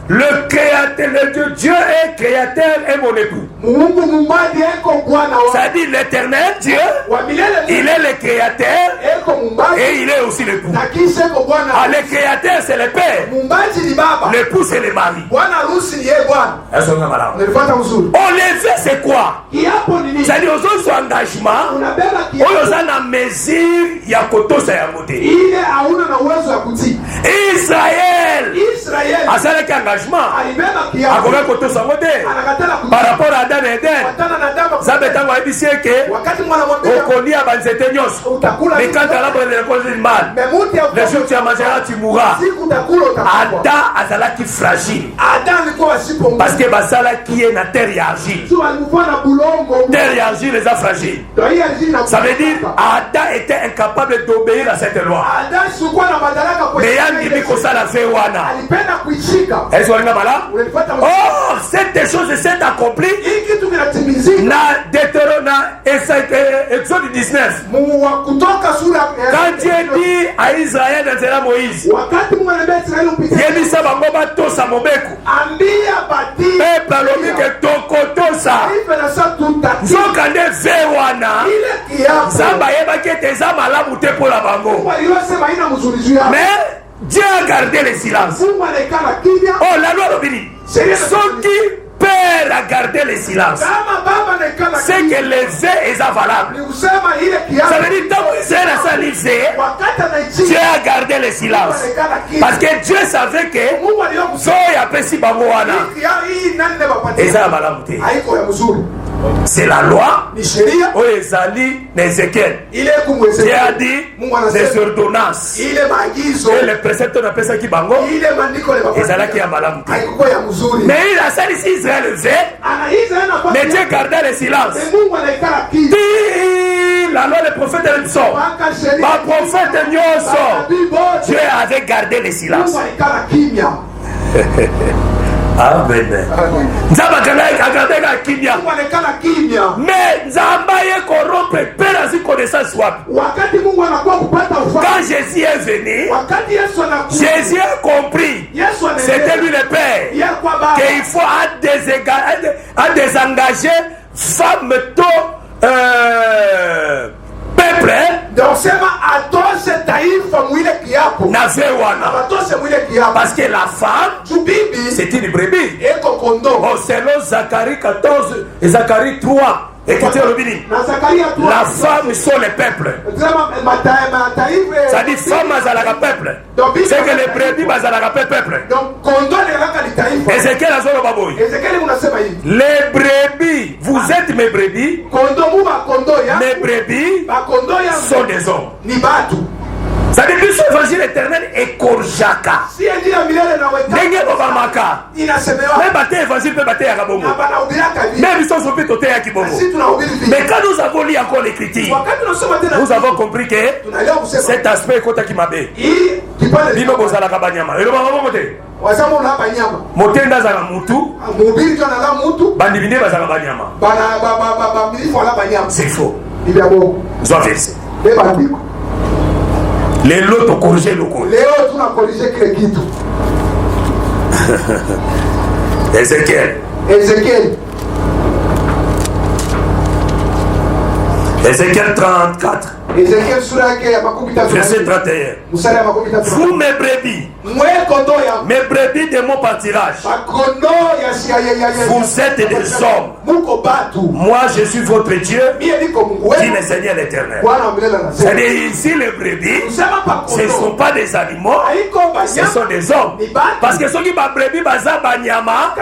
Le créateur, le Dieu est créateur et mon époux. Ça dit l'éternel Dieu, il est le créateur et il est aussi l'époux. Ah, le créateur c'est le père, l'époux c'est le mari. On levé c'est quoi? c'est-à-dire aux engagement oyo oza na mesure ya kotosa yango te. Israël asalaki engagement akoki kotosa yango te par rapport à Adam et Eden. Nzambe ntango ayebisi eke okolia banzete nyonso mais quand l'arbre de la connaissance du mal le jour tu en mangeras tu mourras. Adam azalaki fragile parce que basalaki ye na terre ya argile. Terre ya argile eza fragile. Ça veut dire Adam était incapable d'obéir à cette loi. Mais yandimi kosala fe wana. Est-ce qu'on est malade? Oh, cette chose s'est accomplie na Exode 19. Quand Dieu dit à Israël dans Moïse, yebisa bango batosa mobeko peuple alobi ke tokotosa nzokande ve wana nzambe ayebaki ete eza malamu te mpo na bango. Mais Dieu a gardé le silence. Oh, la loi robini soki père a gardé le silence, c'est que les faits est valable. Ça veut dire que Israël a salisé, Dieu a gardé le silence parce que Dieu savait que so ya pesi bangoana et ça malamu te. C'est la loi. Oh, Ezali, Ezekiel. Dieu a dit les ordonnances. Et les préceptes on appelle ça qui bango. Ezala qui a malamu. Mais il a sali si Israël le fait. Mais Dieu gardait le silence. La loi des prophètes elle sort. Ma prophète Nyonso. Dieu avait gardé le silence. Amen. Nzamba kala kimia. Mais nzamba ye corrompre perazi connaissance wapi. Quand Jésus est venu, Jésus a compris. C'était lui le Père. Qu'il faut à désengager femme tôt peuple. Parce que la femme c'est une brebis. Oh, selon Zacharie 14 et Zacharie 3. Écoutez la femme sont les peuples. Ça dit femme azalaka peuple. C'est que les brebis bazalaka peuple. Ézéchiel azolo baboy. Les brebis, vous êtes mes brebis. Mes brebis sont des hommes. Ça dit que ce évangile éternel est korjaka. N'engé bobamaka. Même bâté évangile peut bâter Yakabomo. Même ils sont soupés côté Yakibomo. Mais quand nous avons lu encore l'écriture, nous avons compris que cet aspect est côté Kimabe. Bino bozala kabanyama. Et le maman moté. Motenda zala mutu. Bandibine bazala banyama. C'est faux. Soit versé. Les lots ont corrigé le coup. Les autres ont corrigé que les Ézéchiel. Ézéchiel 34. Verset 31. Vous mes brebis de mon pâturage, vous êtes des hommes. Moi je suis votre Dieu, dit le Seigneur l'Éternel. C'est-à-dire ici les brebis, ce ne sont pas des animaux, ce sont des hommes. Parce que ceux qui sont brebis, baza banyama,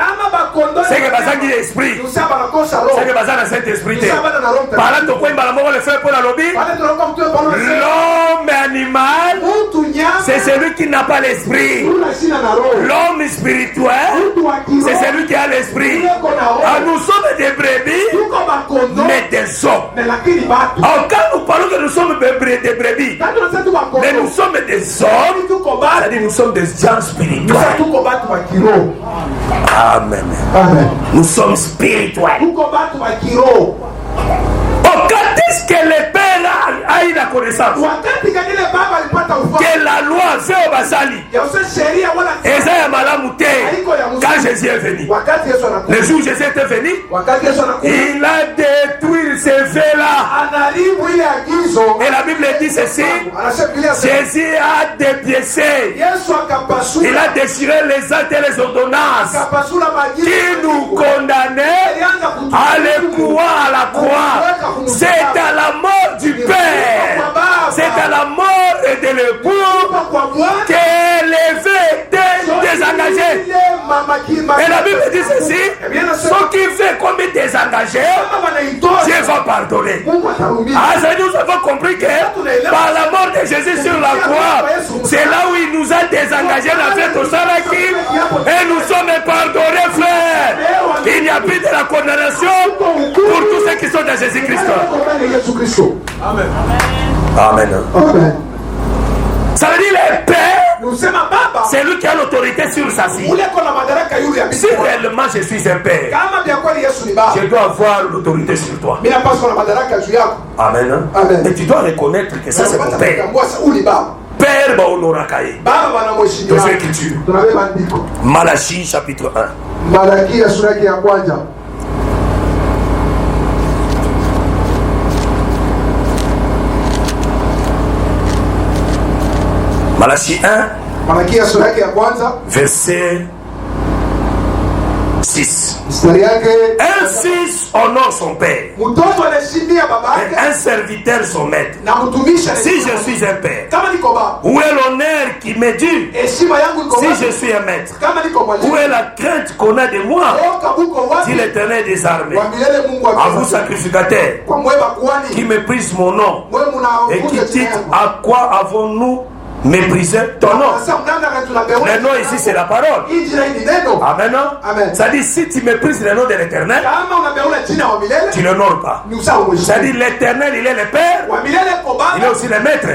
c'est que baza qui l'esprit, c'est que baza dans cet esprit. Par là, tu peux le faire pour la lobby. L'homme animal, c'est celui qui n'a pas l'esprit. L'homme spirituel, c'est celui qui a l'esprit. Alors, nous sommes des brebis, mais des hommes. Alors, quand nous parlons que nous sommes des brebis, mais nous sommes des hommes, c'est-à-dire nous sommes des gens spirituels. Amen. Nous sommes spirituels. Quand est-ce que le Père a eu la connaissance que la loi fait au Basali et ça est malamu te quand Jésus est venu? Le jour où Jésus était venu, il a détruit ces faits-là. Et la Bible dit ceci: Jésus a dépiécé Il a déchiré les actes et les ordonnances qui nous condamnaient à les croire à la croix. C'est à la mort du Père, c'est à la mort de l'époux que l'évêque était désengagé. Et la Bible dit ceci, ce qui fait comme désengagé, Dieu va pardonner. Nous avons compris que par la mort de Jésus sur la croix, c'est là où il nous a désengagés la fête au Saraki et nous sommes pardonnés, frères. Il n'y a plus de la condamnation pour tous ceux qui sont dans Jésus-Christ. Amen. Amen. Amen. Ça veut dire le Père, c'est lui qui a l'autorité sur sa fille. Si réellement je suis un Père, je dois avoir l'autorité sur toi. Amen. Amen. Et tu dois reconnaître que ça c'est ton Père. Père Baonorakaye. Dans l'écriture. Malachie chapitre 1. Malachie sura ya kwanza. Malachie 1. Malachie sura ya kwanza. Verset 6. Un fils honore son père. Et un serviteur son maître. Si je suis un père, où est l'honneur qui m'est dû? Si je suis un maître, où est la crainte qu'on a de moi? Dit l'Éternel des armées. À vous sacrificateurs qui méprisent mon nom et qui dites à quoi avons-nous mépriser ton nom. Le nom ici c'est la parole. Amen. Amen. Ça dit si tu méprises le nom de l'Éternel, tu ne l'honores pas. Ça dit l'Éternel il est le Père, il est aussi le Maître.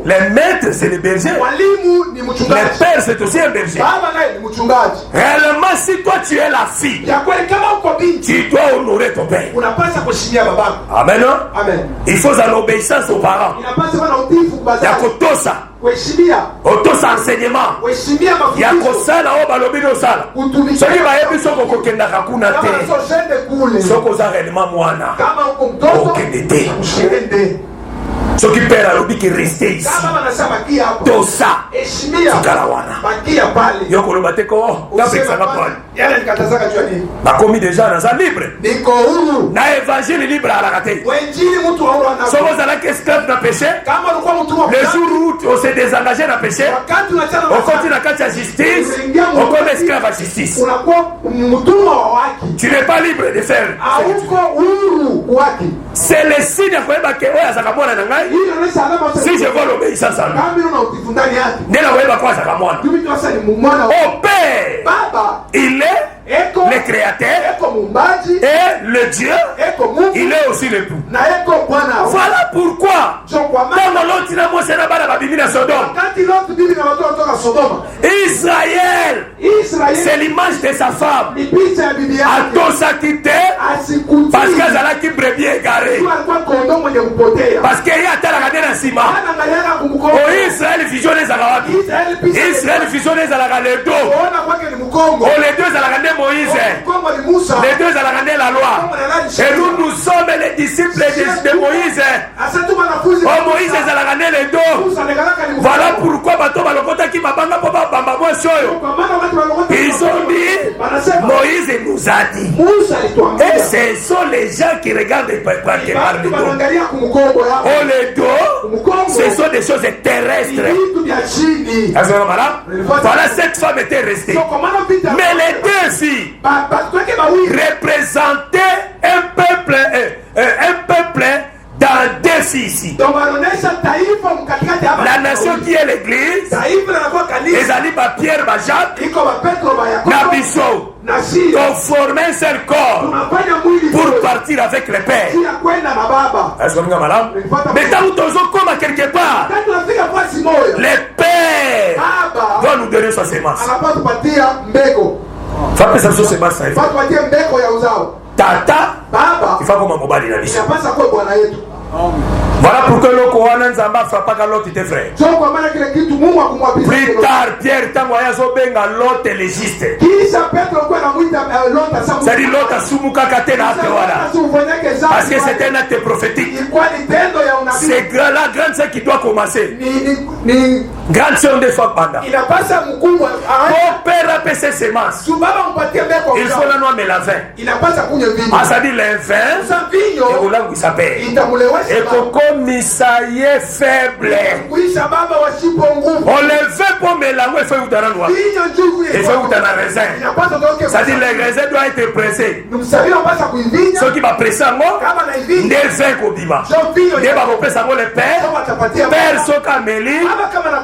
Le Maître c'est le berger. Le Père c'est aussi un berger. Réellement si toi tu es la fille, tu dois honorer ton Père. Amen. Amen. Il faut en obéissance aux parents. Il y a kotosa. Otosa enseignement ya kosala o balobi no sala soki bayebi soko kokendaka kuna te soko oza réellement mwana okende te soki père alobi ki reste ici tosa tikala wana yo koloba te ko napesaka pole bakomi déjà naza libre na évangile libre alaka te soki ozalaki esclave na péché le jour où on s'est désengagé na péché okoti na kati ya justice okomi esclave à justice tu n'es pas libre de faire c'est le signe ya koyeba ke oyo azaka mwana na ngai si je vois l'obéissance à lui nde nakoyeba ko azaka mwana au Père il est le créateur et le Dieu il est aussi l'époux. Voilà pourquoi ntango loti na mose na bana babimi na Sodome Israël c'est l'image de sa femme atosaki te parce qu'azalaki brebis égaré parce que ye atalaka nde na nsima o Israël vision ezalaka wapi Israël vision ezalaka les deux les deux ezalaka nde Moïse les deux ezalaka nde la loi et nous sommes les disciples de Moïse Moïse ezalaka nde les deux. Voilà pourquoi bato balokotaki mabanga po babamba mwasi oyo ils ont dit Moïse nous a dit et ce sont les gens qui regardent par les dos les dos ce sont des choses terrestres. Voilà cette femme était restée mais les deux filles représentaient un peuple dans deux filles ici. La nation qui est l'église, les alliés Pierre, Jacques, Nabiso, ont formé un seul corps pour partir avec le Père. Est-ce que vous avez malade? Mais quand nous sommes comme quelque part, le Père doit nous donner sa sémence. Fais ça sur sémence. Tata, il faut comme un mobile. Voilà pourquoi le Kohanan Nzamba frappaka l'autre tes frères. So kwa maana kile kitu Mungu akumwapisa. Plus tard, Pierre tango yazo benga l'autre légiste. Kisha Petro kwa anamuita Lota samu. C'est-à-dire l'autre asumuka katena acte voilà. Parce que c'est un acte prophétique. C'est la grande sœur qui doit commencer. Grande sœur de fois pendant. Mon père a fait ses semences. Il faut la noix mais la vin. Ah, ça dit le vin. Et au langue il s'appelle. Et comme ça y est faible. On le fait pour mélanger, il faut vous donner la noix. Il faut vous donner la raisin. Ça dit le raisin doit être pressé. Ceux qui va presser en moi, des vins au bima. Des va presser en moi le père. Père soka meli.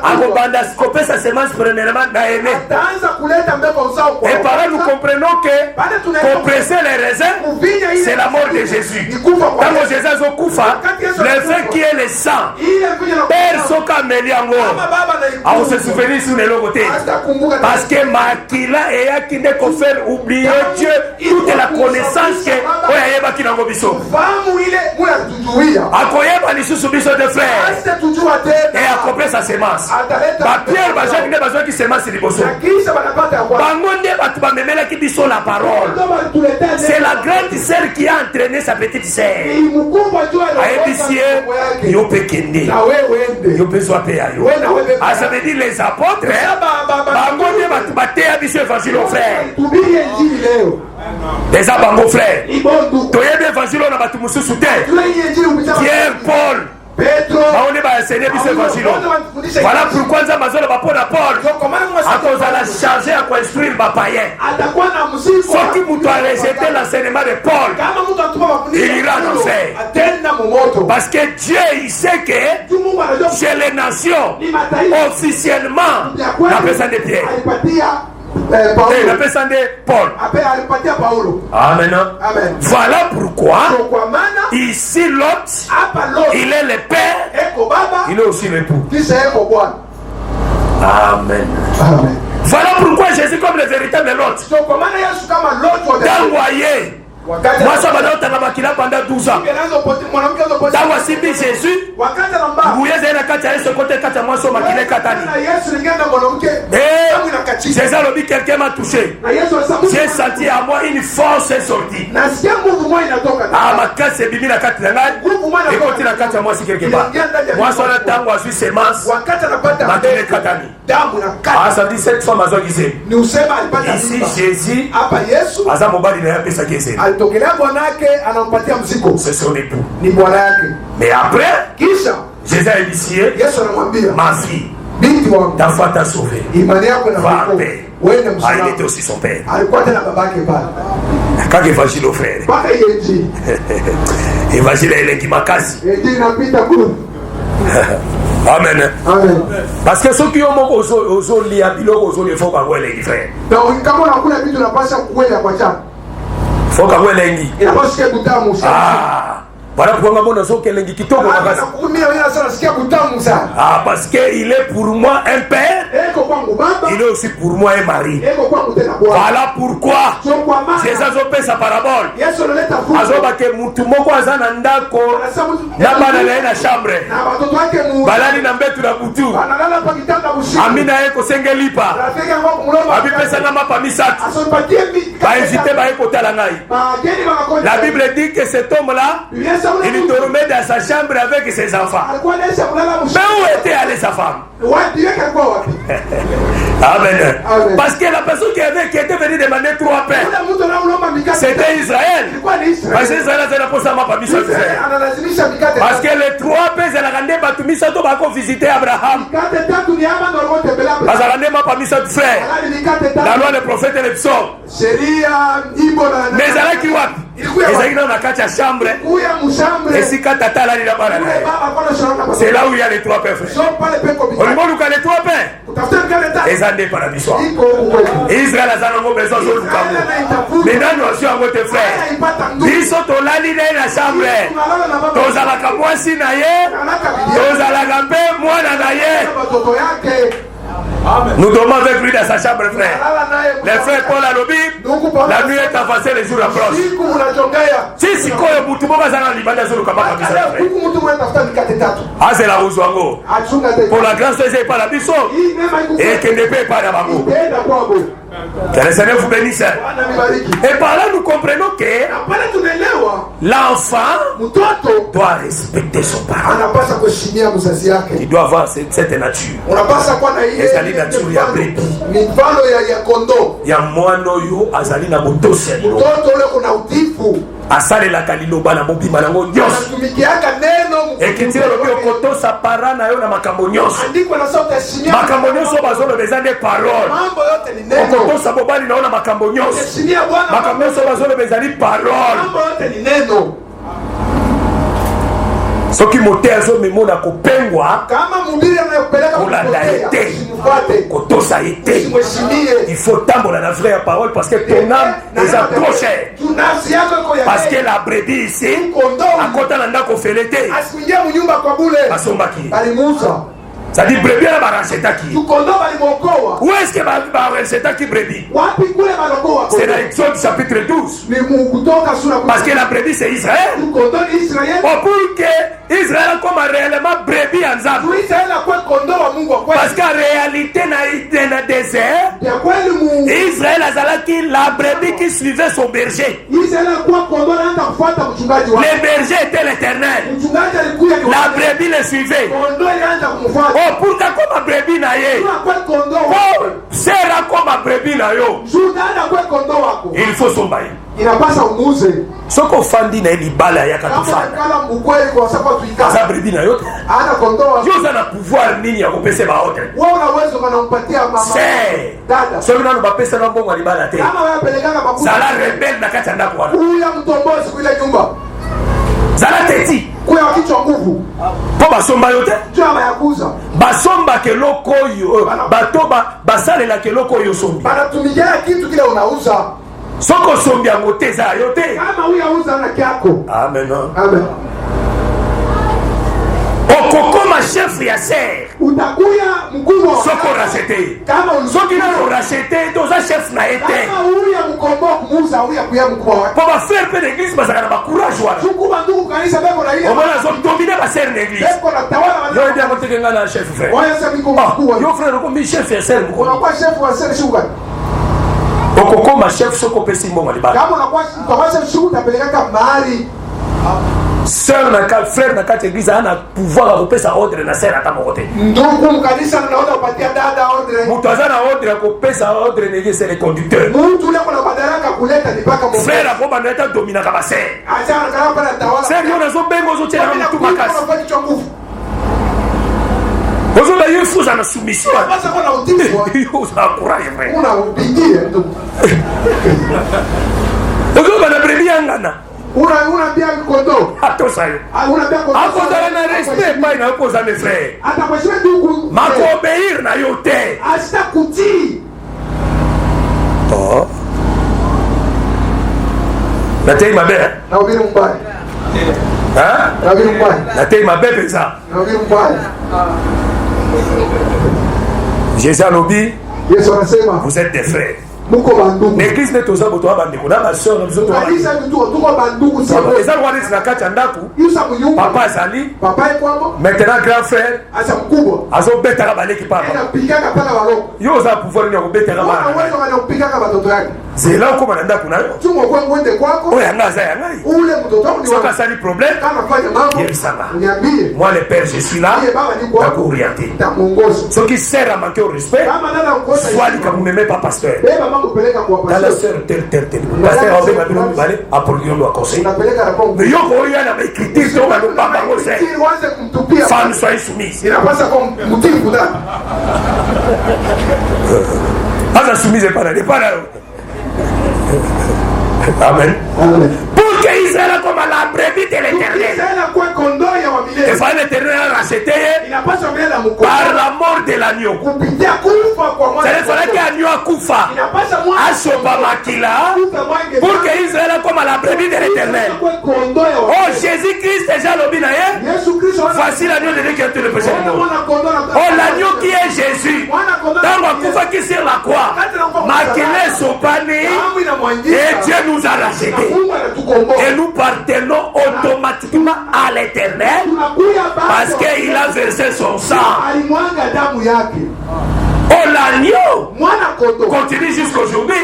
Agobanda scopé sa semence premièrement d'aimé. Et par là nous comprenons que compresser les raisins, c'est la mort de Jésus. Quand Jésus a koufa, le vin qui est le sang. Père soka meli en moi. On se souvient sur les côtés. Parce que Makila et Akinde confère oublier Dieu toute la connaissance que oyeba kinango biso. Akoyeba lisusu biso de frère. Et accomplir sa semence. Ba Pierre ba Jacques ne besoin qui semence liboso. Bango ne batu ba memela ki biso la parole. C'est la grande sœur qui a entraîné sa petite sœur. Ayebisie yo pekende. Yo besoin payer yo. Ah ça veut dire les apôtres. Bango ne batu ba te biso évangile au frère. Les abango frères. Toyebe évangile na batu mususu te. Pierre, Paul. Voilà pourquoi nous avons Paul. À cause de la chargée à construire les païens. Ceux qui vous doivent rejeter l'enseignement de Paul, il ira en enfer. Parce que Dieu, il sait que chez les nations, officiellement, la personne de Pierre. La personne de Paul. Amen. Voilà pourquoi ici Lot, il est le père, il est aussi l'époux. Amen. Voilà pourquoi Jésus comme le véritable Lot. D'envoyer. Moi, ça va dans Makila pendant 12 ans. Dans Wasimbi Jésus, vous y avez la carte ce côté 4 mois sur Makila Katani. Et Jésus a dit quelqu'un m'a touché. J'ai senti à moi une force est sortie. Ah, ma carte c'est Bibi la carte de l'âge. Et côté la carte à moi si quelque part. Moi, sur le temps où je suis sémence, Makila Katani. Ah, ça dit cette femme à Zogizé. Ici, Jésus, Azamobali n'a pas sa guise. C'est son époux. Mais après, Jésus a initié ma fille. Ta foi t'a sauvé. Va en paix. Ah, il était aussi son père. Quand l'évangile au frère. L'évangile est l'Enkimakazi. Amen. Parce que ceux qui ont aux liens, ils ont les faux par les frères. Faut qu'on l'engi. Ah, voilà pourquoi on a dit que l'engi qui tombe. Ah, parce qu'il est pour moi un père. Il est aussi pour moi un mari. Voilà pourquoi Jésus a fait sa parabole. Azoba ke mutumoko azana ndako na bana na chambre. Balani na mbetu na butu. Amina eko sengelipa. Abi pesa na mapa misatu. Ba invité ba eko tala ngai. La Bible dit que cet homme-là, il dormait dans sa chambre avec ses enfants. Mais où était allée sa femme? Amen. Parce que la personne qui était venue demander 3 pains, c'était Israël. Parce que Israël a pour ça ma famille. Parce que les 3 pains, c'est la grande bâtisse qui va visiter Abraham. Parce que la grande bâtisse du frère. La loi des prophètes et les psaumes. Mais elle a qui va. Ils dans la chambre. Et si Katata là, c'est là où il y a les 3 pains, frère. Au niveau où il y a les 3 pains, les années par la mission. Israël a besoin de Lukamu. Maintenant, nous sommes à votre frère. Ils sont au lali dans la chambre. Tous à la capoisi naïe. Tous à la gambe, moi naïe. Nous dormons avec lui dans sa chambre, frère. Les frères Paul a lobby, la nuit est avancée, les jours approchent. Si si koyo mutu moka zana libanda zolo kabaka bisa. Ah c'est la Ouzwango. Pour la grâce de Dieu par la biso. Et que ne paie pas la bango. Que le Seigneur vous bénisse. Et par là nous comprenons que l'enfant doit respecter son parent. Il doit avoir cette nature. Et cette nature il y a brebis. Il y a moino yo azali na botosi. asalelaka liloba na mobimba nango nyonso ekitiri lobi okotosa para na yo na makambo nyonso bazoloba eza nde parole okotosa bobali na yo na makambo nyonso bazoloba ezali parole soki mote azomemona kopengwa kolanda ete kotosa ete il faut tambola na vraie parole parce que ton âme est trop chère parce que la brebis ici akota na ndako fele te basombaki ça dit brebis na barachetaki où est-ce que barachetaki brebis c'est dans Exode chapitre 12 parce que la brebis c'est Israël pour que Israël comme réellement brebis en Zambie parce qu'en réalité dans le désert Israël azalaki la brebis qui suivait son berger le berger était l'Éternel la brebis le suivait pour que comme brebis na ye sera comme brebis na yo il faut sombaye inapasa umuze soko fandi na libala ya katufana asa brebis na yo ana kondoa yo za na pouvoir nini ya kopesa ba hotel wewe unaweza kumpatia mama dada sio nani bapesa na mbongo libala te kama wewe pelekanga makuta sala rebel na kati ndako wana huyu mtombozi kule nyumba zala teti kwa kichwa nguvu po basomba yote chama ya kuza basomba ke loko yo batoba basalela ke loko yo sombi banatumikia kitu kile unauza soko sombi yango te za yote kama huyu auza na kyako amen amen okokoma chef ya serre utakuya mkubwa soko rachete kama soki na rachete toza chef na ete kama huyu mkombo kumuza huyu kuya mkubwa po ba frère pe d'église basaka na ba courage wana chukua ndugu kanisa beko na ile omona zo dominer ba serre d'église beko na tawala yo ndio amotekenga na chef frère waya sasa mko mkubwa yo frère ko mi chef ya serre mko unakuwa chef wa serre shuka okokoma chef soko pesi mbongo libala kama unakuwa chef shuka utapeleka mahali sœur na ka frère na kati église ana pouvoir kopesa ordre na sœur ata mokote ndugu mkanisa naona upatia dada ordre mtu azana ordre kopesa ordre nege c'est le conducteur mtu ule kuna madaraka kuleta ni paka mon frère ko banda eta domina ka ba sœur achana kana pana tawala sœur yo nazo bengo zo tena mtu makasi nguvu ozo la yefu za na soumission basa kuna utifu yo za courage frère una upigie ndugu ozo bana premier ngana una bien kondo ato sayo una bien kondo ako dala na respect pas na ko za mes frères atakwashia ndugu mako obéir na yo te asta kuti oh na tei mabe na ubiri mbaya na ubiri mbaya na tei mabe pesa na ubiri mbaya Jésus a lobby Yesu anasema vous êtes des frères muko bandugu l'église n'est aux aboto abandiko na ba sœur na biso to kanisa tuko bandugu sio eza wali na kati ya ndako yusa muyumba papa azali papa ekwamo maintenant grand frère asa mkubwa azobetaka baleki papa anapigaka paka baloko yo oza pouvoir ni akobetaka wewe bana wewe anapigaka watoto yake zela ukoma na ndako nayo tumo kwa kwende kwako oyo yanga aza ya ngai ule mtoto wangu ni soki asali problème kama fanya mambo yerisanga niambie moi le père je suis là yeye baba ni kwa nakuorienter tamuongoza soki sert à manquer au respect kama dada ukosa soit likamumeme pas pasteur beba mambo peleka kwa dans la pastor sœur tel pasteur obenga bino mibale apolion lo akose unapeleka rapport mais yo koya na écriture to ba lobamba ngo c'est ili waanze kumtupia femme soyez soumise inapasa kwa mtifu dada aza soumise pas na amen amen pour que Israël comme la brebis de l'éternel. Il fallait l'éternel racheter par la mort de l'agneau. Il fallait que l'agneau a koufa. Achoba makila. Pour que Israël comme la brebis de l'éternel. Oh, Jésus-Christ déjà l'obinaye. Voici l'agneau de Dieu qui a tué le péché du monde. Oh, l'agneau qui est Jésus. Dans la koufa qui sur la croix. Makele sopani. Et Dieu nous a rachetés. Et nous partenons automatiquement à l'éternel parce qu'il a versé son sang. Oh, l'agneau continue jusqu'aujourd'hui.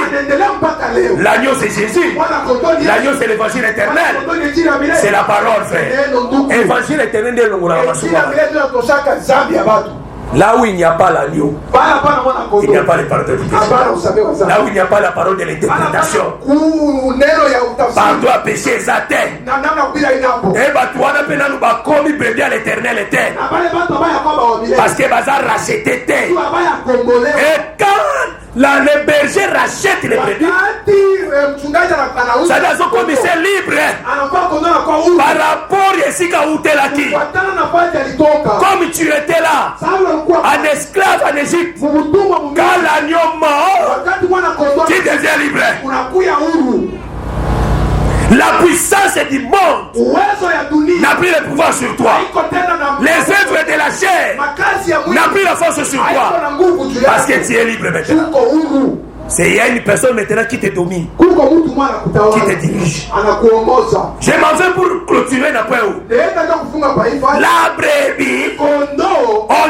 L'agneau c'est Jésus. L'agneau c'est l'évangile éternel. C'est la parole, frère. Évangile éternel de l'Ongola. Là où il n'y a pas l'agneau, il n'y a pas les paroles de l'éducation. Là où il n'y a pas la parole de l'interprétation, pardon à péché, ça t'est. Et bah toi, nous va commis bébé à l'éternel était. Parce que bazar racheté t'est. Et quand le berger rachète les brebis, ça doit se commissaire libre par rapport à ce qui comme tu étais là, un esclave en Égypte, quand l'agneau mort, tu deviens libre. La puissance du monde n'a plus le pouvoir sur toi. Les œuvres de la chair n'ont plus la force sur toi. Parce que tu es libre maintenant. Il y a une personne maintenant qui te domine, qui te dirige. Je m'en vais pour clôturer la point. La brebis, on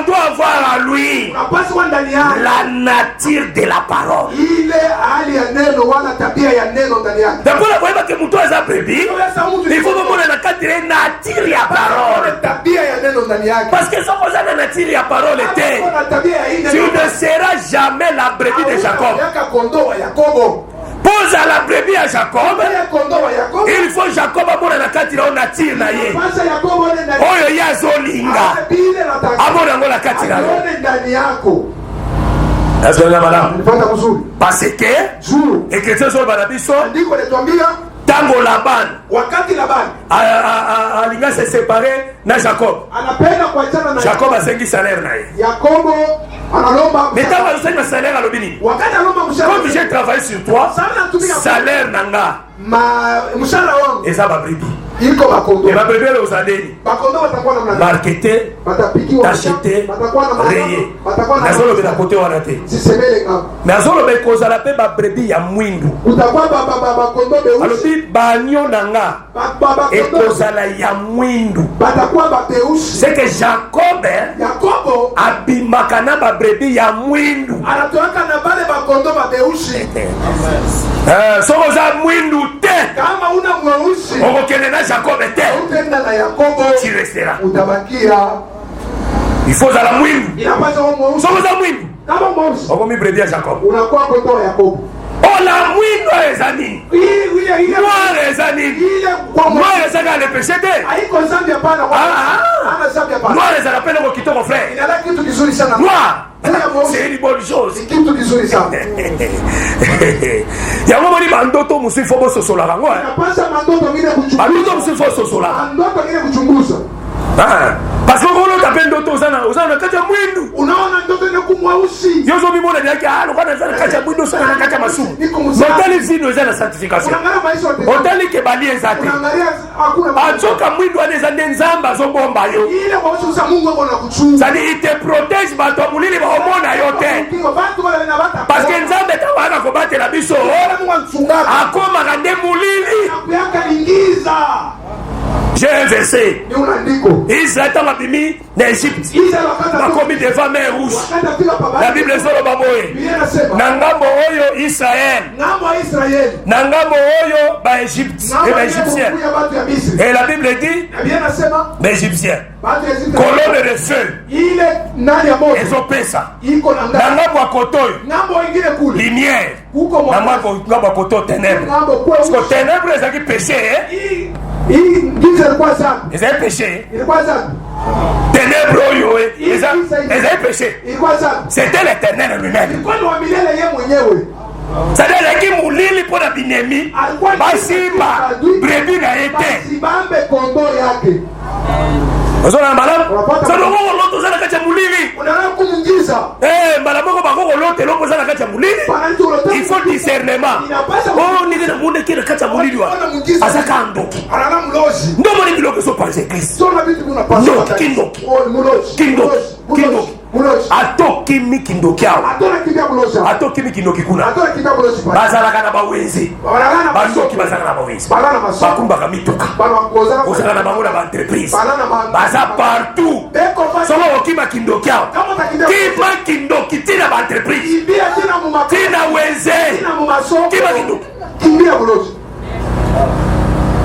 doit avoir à lui la nature de la parole. D'abord, la voyez que Moutou est la brebis, il faut que la nature de la parole. Parce que si on a la nature de la parole, tu ne seras jamais la brebis de Jacob. Pose à la brebis à Jacob. Il faut Jacob amona na kati na nature na ye. Oyo yazolinga. Amona ngola kati na yo. Est-ce que madame? Parce que et que ce soit banabiso. Tango Laban, Alinga s'est séparé na Jacob. Jacob a 5 salaires na. Mais t'as pas le salaire à l'obini. Comme j'ai travaillé sur toi, salaire nanga. Et ça va bribi. Et ma bébé aux années. Marketé, t'acheter, rayer. Nazolo de la côté on a été. Mais Nazolo de cause à la paix, ma brebis ya mwindu. Alors si bagno nanga et cause à la ya mwindu. C'est que Jacob abimakana ma brebis ya mwindu. Sokoza mwindu te. Jacob était. Tu resteras. Il faut à la mouine. Somos à mouine. On va me brebis à Jacob. Oh la mouine, noir les amis. Noir les amis. Noir les amis, les péchés. Noir les amis, appelle qui ton frère. Noir. C'est une bonne chose. Il y a un moment où Mandoto Moussi Fobo Sosola. Mandoto Moussi Fobo Sosola. Parce que vous avez d'autres aux Katia Mouindou. Yozo Mimona Yaki, ah, le Katia Mouindou, c'est un Katia Massou. L'hôtel ici nous a la certification. Hôtel qui est bali exact. Adjoka Mouindou a des années Zamba, Zobomba yo. Ça dit, il te protège, mais ton moulin va au monde à yote. Parce que Nzambe est à combattre la biso. A comme un moulin. J'ai un verset. Israël a mis l'Égypte. Il a commis des femmes rouges. La Bible est sur le Bamoé. Nangambo Oyo Israël. Nangambo Oyo ba Égypte. Et ba Égyptien. Et la Bible dit l'Égyptien. Colonne de feu. Ils ont fait ça. Nangambo à Kotoy. Lumière. Nangambo à Kotoy ténèbres. Parce que ténèbres, ils ont péché. Ils avaient péché. Ténèbres, ils avaient péché. C'était l'Éternel lui-même. C'est-à-dire qu'il moulili pour na binemi basimba brebi na ye te Basimambe kondo yake. ozona na malamu sadongo loto za na kati ya mulili Unaona kumungiza. mbala moko bakoko lote loko za na kati ya mulili il faut discernement nige na munde kile kati ya mulili wa azaka ndoki Anana mlozi. ndo moni biloko so panze Christ Sio na vitu unapaswa. Kindoki. Oh, mlozi. Kindoki. Mlozi. atoki mikindoki awo Atona kibia mlozi. atoki mikindoki kuna Atona kibia mlozi. bazalaka na bawenzi Balana bandoki bazalaka na bawenzi Balana maso. bakumbaka mituka Bana kozana. ozalaka na bango na baentreprise Balana ma. baza partout Beko fa. soko okima kindoki awo Kama takibia. kima kindoki tina baentreprise Kibia tena mumako. tina wenze Tena mumaso. kima kindoki Kimbia mlozi.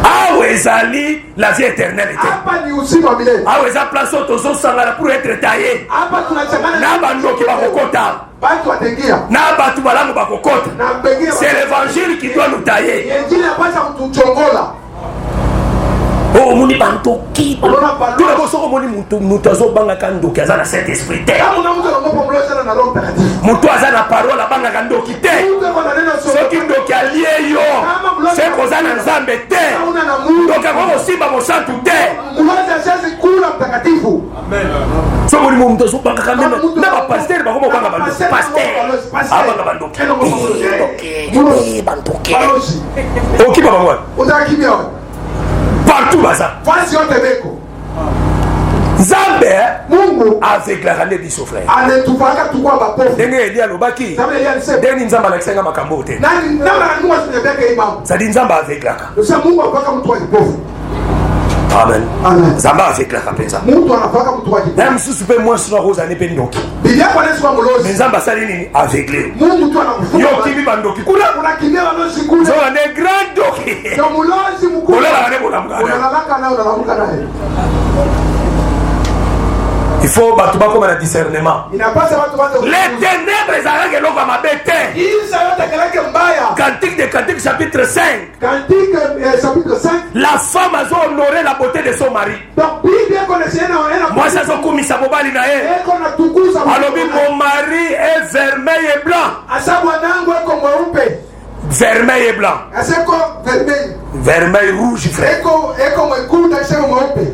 awa ezali la vie éternelle te Hapa ni uzima milele. awa eza place oyo tozosangana pour être taillé Hapa tunachangana na bandoki bakokota Batu watengia. na bato malamu bakokota Na mbengine. c'est l'évangile qui doit nous tailler Injili yapasha kutuchongola. omoni bandoki Unaona bandoki. tuna bosoko omoni moto azobangaka ndoki aza na saint esprit te Kama una mtu anamopa mlozi sana na Roho Mtakatifu. moto aza na parole abangaka ndoki te Mtu ako na neno sio. soki ndoki alie yo se koza na nzambe te Una na Mungu. ndoki ako kosimba mosantu te Mlozi ashazi kula mtakatifu. so molimo moto azobangaka meme na bapaster bakoma obanga bandoki paster abanga bandoki bandoki Balozi. okiba bango Utakimia wewe. partout baza Fasi yote beko. nzambe Mungu aveglaka nde biso frère anetufaka tukua bapofu. ndenge eli alobaki Sababu yeye alisema ndeni nzambe alakisanga makambo te nani namna Mungu asinyebeke imam. zadi nzambe aveglaka Sasa Mungu anafaka mtu wa kipofu. amen Amen. nzambe aveglaka mpenza Mtu anafaka mtu wa kipofu. na mosusu mpe mwasi na kozane mpe ndoki Biblia kwa Yesu wa me mlozi. nzambe asali nini avegle Mungu tu anakufunga. yo okimi bandoki kuna Unakimbia balozi kule. zola nde grand doki Ndio mlozi mkuu. olalaka nde bolamukana Unalalaka naye unalamuka naye. il faut bato bakoma na discernement Inapasa watu waanze les ténèbres ezalaka eloko ya mabe te Isa yote keleke mbaya. cantique de cantique chapitre 5 Cantique chapitre 5. la femme azo honorer la beauté de son mari Donc Biblia connaissait na mwasi azokumisa mobali na ye eko na tukuza alobi mon mari est vermeil et blanc asa bwanangu eko mweupe. vermeil et blanc Aseko vermeil. vermeil rouge frère Eko mwekundu aseko mweupe.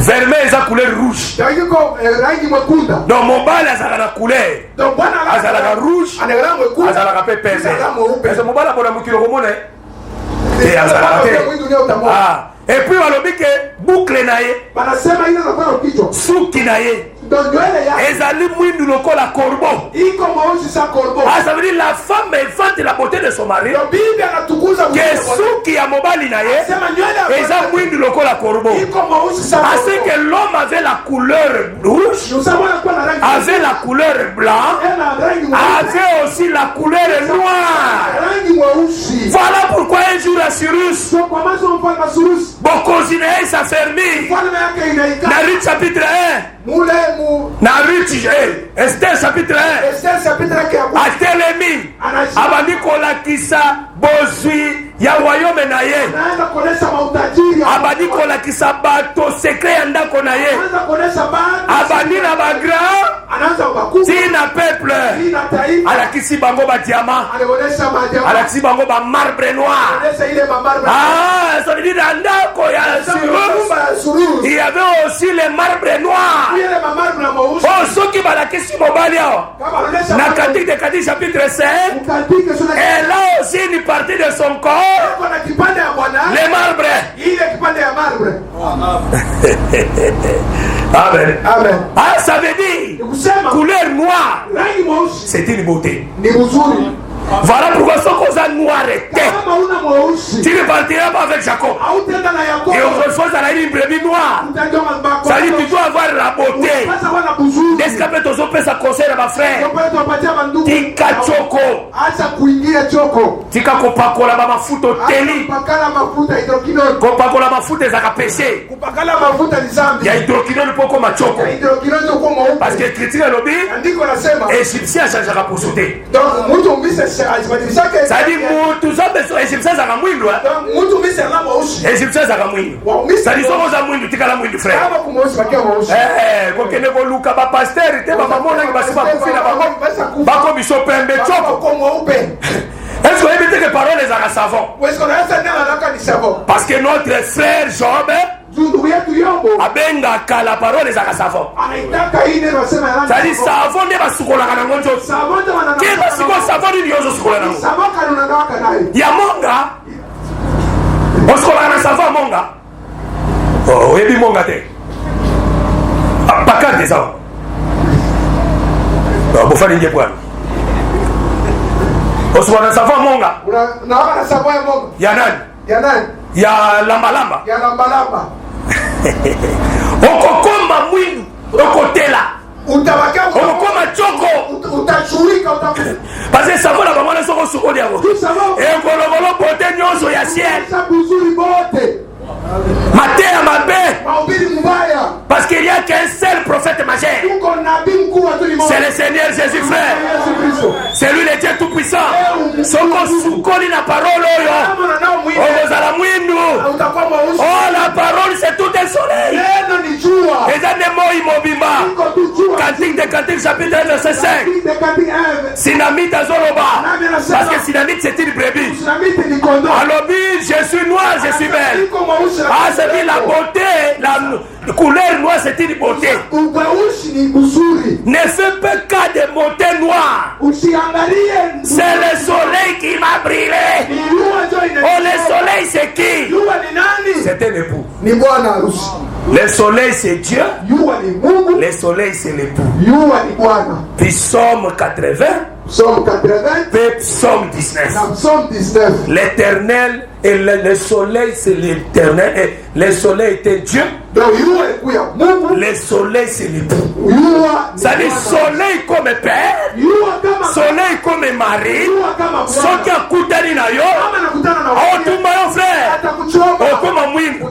vermeil eza couleur rouge Donc iko rangi mwekunda. donc mobali azalaka na couleur Donc bwana azalaka rouge anagala mwekunda. azalaka mpe pembe Azalaka mweupe. ese mobali apona mokili komona te azalaka te et puis balobi ke boucle na ye Banasema ina nafanya kichwa. suki na ye Donc nywele ya ezali mwindu lokola corbeau iko mweusi sa korbo. ça veut dire la femme vante la beauté de son mari Donc Biblia anatukuza ke suki ya mobali na ye Sema nywele ya eza mwindu lokola corbeau iko mweusi sa assez que l'homme avait la couleur rouge Nous savons quoi la rangi. avait la couleur blanc Ena rangi mweusi. avait aussi la couleur noire. Rangi mweusi. Voilà pourquoi un jour à Cyrus, So kwa maso mfalme Masurusi. Bokozi na ye s'affermit. Mfalme yake inaika. Na Ruth chapitre 1, Mule mu na Ruth, Esther chapitre 1, Esther chapitre yake ya kwanza. atelemi abandi kolakisa bozwi ya royaume na ye, Anaanza kuonesha mautajiri. abandi kolakisa bato secret ya ndako na ye, Anaanza kuonesha bado. abandi na bagrand Anaanza bakubwa. tina peuple, Ina taifa. alakisi bango badiama, Anaonesha maajabu. alakisi bango bamarbre noir. Anaonesha ile mamarba. Ça veut dire dans ndako ya Cyrus, Sururu. il y avait aussi les marbres noirs. Ile mamarba na mweusi. Oh, ceux qui balakisi mobali awa. Kama anaonesha Na Cantique de Cantique chapitre 5, ukatike sura. elle a aussi une partie de son corps, Kuna kipande ya bwana. les marbres. Ile kipande ya marbre. Amen. Amen. Ah, ça veut dire Kusema couleur noire, rangi mweusi c'est une beauté. ni uzuri. Voilà pourquoi ce qu'on a noir était. Kama una mweusi Tu ne partiras pas avec Jacob. hautenda na Yakobo. Et autrefois, ça a une brebis noire. Utajua mazbako. Ça dit tu dois avoir la beauté. Sasa wana buzuri. Escape ton pesa conseil à ma frère. Kwa hiyo tuwapatia mandugu. Tika choko. Acha kuingia choko. Tika kopakola ba mafuta Acha teli. kupakala mafuta hidrokinoni. Kopakola mafuta za kapeshe. Kupakala mafuta ni zambi. Ya hidrokinoni poko machoko. Hidrokinoni uko mweupe. Parce que critique lobby, Andiko nasema. Égyptien changeaka pour sauter. Donc mtu umbise azibadilishake. Ça dit mutu zote so Égyptien za mwindu. Donc mtu umbise la mweusi. Égyptien za mwindu. Ça dit somo za mwindu tika la mwindu frère. Kama kumweusi bakia mweusi. Kokende koluka ba pasteur te ba mamona ki basiba kufina bango. Bako biso pembe choko. Kwa mweupe. savon. Est-ce qu'on a ça dans la savon? Parce que notre frère Job abengaka la parole ezaka savon. C'est-à-dire savon nde basukolaka nango nzoto. Ke basiko savon nini ozosukola nango? Ya monga osukolaka na savon monga. Oyebi monga te. Pakate savon. Bofani nje bwana. Osukolaka na savon monga. Na savon ya monga. Ya nani? Ya nani? Ya lamba. Ya lamba. Okokoma mwindu okotela utabaka okokoma choko utachurika parce que savon na bamwana soko sukoli yango ekolobolo bote nyonso ya ciel maté ya mabe parce qu'il y a qu'un seul prophète majeur, c'est le Seigneur Jésus frère, c'est lui le Dieu tout puissant. Soko sukoli na parole oyo okozala mwindu. Oh, la parole c'est tout un soleil. Eza nde moi mobimba. Cantique de Cantique chapitre 1 verset 5. Sinamite azoloba parce que Sinamite c'est une brebis. Alobi je suis noir, je suis belle. Ah, c'est la beauté, la couleur noire, c'est une beauté. Ne fais pas cas de beauté noire. C'est le soleil qui m'a brûlé. Oh, le soleil, c'est qui? C'est un époux. Le soleil, c'est Dieu. Le soleil, c'est l'époux. Puis Psaume 80. Psaume 80. Puis Psaume 19. L'éternel et le soleil, c'est l'éternel. Et le soleil était Dieu. Le soleil, c'est l'époux. Ça dit soleil comme père, soleil comme mari. Soki akutani na yo, otuma yo frère. Okoma mwindu.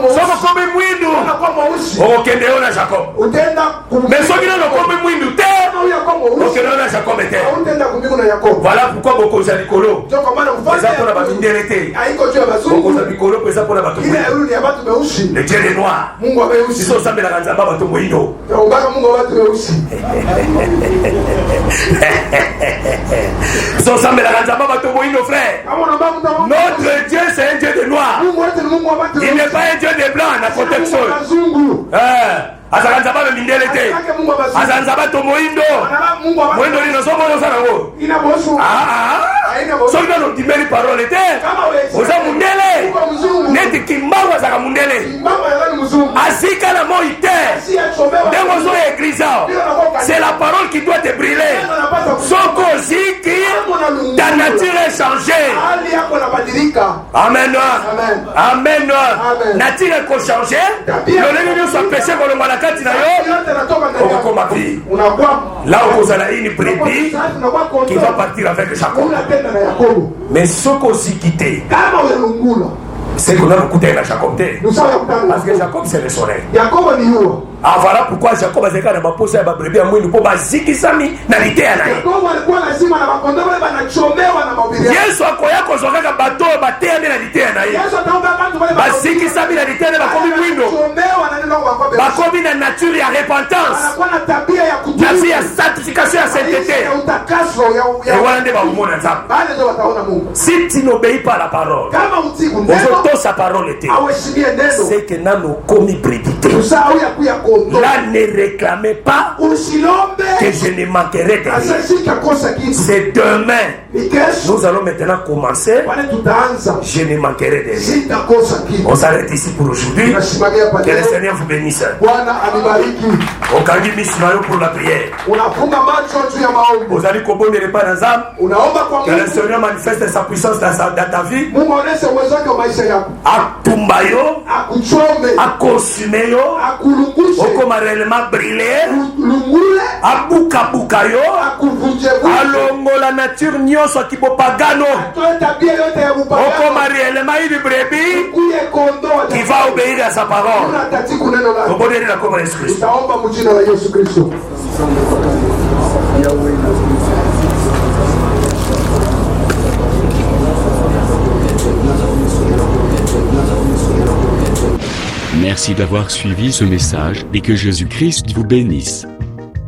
Soko comme mwindu. Okende yo na Jacob. Mais soki na okoma mwindu te, okende yo na Jacob te. Voilà pourquoi beaucoup de likolo. Eza pour la bamindele te. Beaucoup de likolo pesa pour la batumba. Le Dieu des noirs. Ils sont sambe la kanzamba batumba indo. Ils sont sambe la kanzamba batumba indo frère. Notre Dieu c'est un Dieu de noirs. Il n'est pas un Dieu de blanc na protection. Azakanzaba bamindele te. Azanzaba to moindo. Moindo lino somo no sanango. Soki no dimeli parole te. Oza mundele. Neti kimbango zaka mundele. Asika na moi te. Dengo zo église. C'est la parole qui doit te brûler. Soko ziki ta nature est changée. Amen. Amen. Nature est changée. Le nez soit péché pour le malade. Là où vous avez une brebis qui va partir avec Jacob. Mais ce qu'on s'y quitté, c'est qu'on a beaucoup à Jacob. Parce que Jacob c'est le soleil. Ah voilà pourquoi Jacob a dit qu'il a posé la brebis à moi pour baziki sami na lité à naïe. Yesu akoya kozokaka bato bateyame na lité à naïe. Baziki sami na lité na bakomi mwindo. Bakomi na nature ya repentance. Na vie ya sanctification ya sainteté. Et voilà nde baomona nzambe. Si tu n'obéis pas à la parole, aujourd'hui sa parole était, c'est que nous commis prédité. Là ne réclamez pas que je ne manquerai de rien. C'est demain. Nous allons maintenant commencer. Je ne manquerai de rien. On s'arrête ici pour aujourd'hui. Que le Seigneur vous bénisse. On gagne Mismaïo pour la prière. Vous allez comprendre les pas dans l'âme. Que le Seigneur manifeste sa puissance dans ta vie. Atumbayo, akosumeyo, okoma réellement brûlé, abukabukayo, alongo la nature nyonso kibopagano, okoma réellement une brebis qui va obéir à sa parole. Obéir la commande de Jésus-Christ. Merci d'avoir suivi ce message et que Jésus-Christ vous bénisse.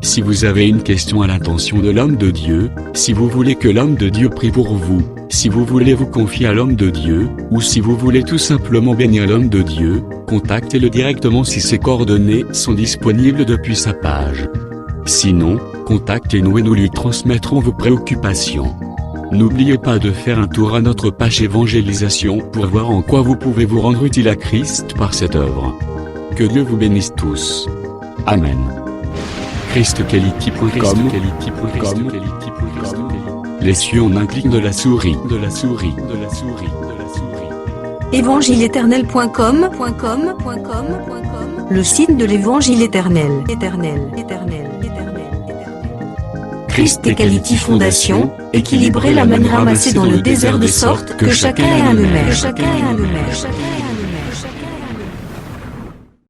Si vous avez une question à l'intention de l'homme de Dieu, si vous voulez que l'homme de Dieu prie pour vous, si vous voulez vous confier à l'homme de Dieu, ou si vous voulez tout simplement bénir l'homme de Dieu, contactez-le directement si ses coordonnées sont disponibles depuis sa page. Sinon, contactez-nous et nous lui transmettrons vos préoccupations. N'oubliez pas de faire un tour à notre page évangélisation pour voir en quoi vous pouvez vous rendre utile à Christ par cette œuvre. Que Dieu vous bénisse tous. Amen. ChristQuality.com. Les cieux en un clic de la souris. Évangile-éternel.com, le site de l'évangile éternel. Christ et Quality Fondation, équilibrer la manne ramassée dans le désert de sorte que chacun ait un le maire.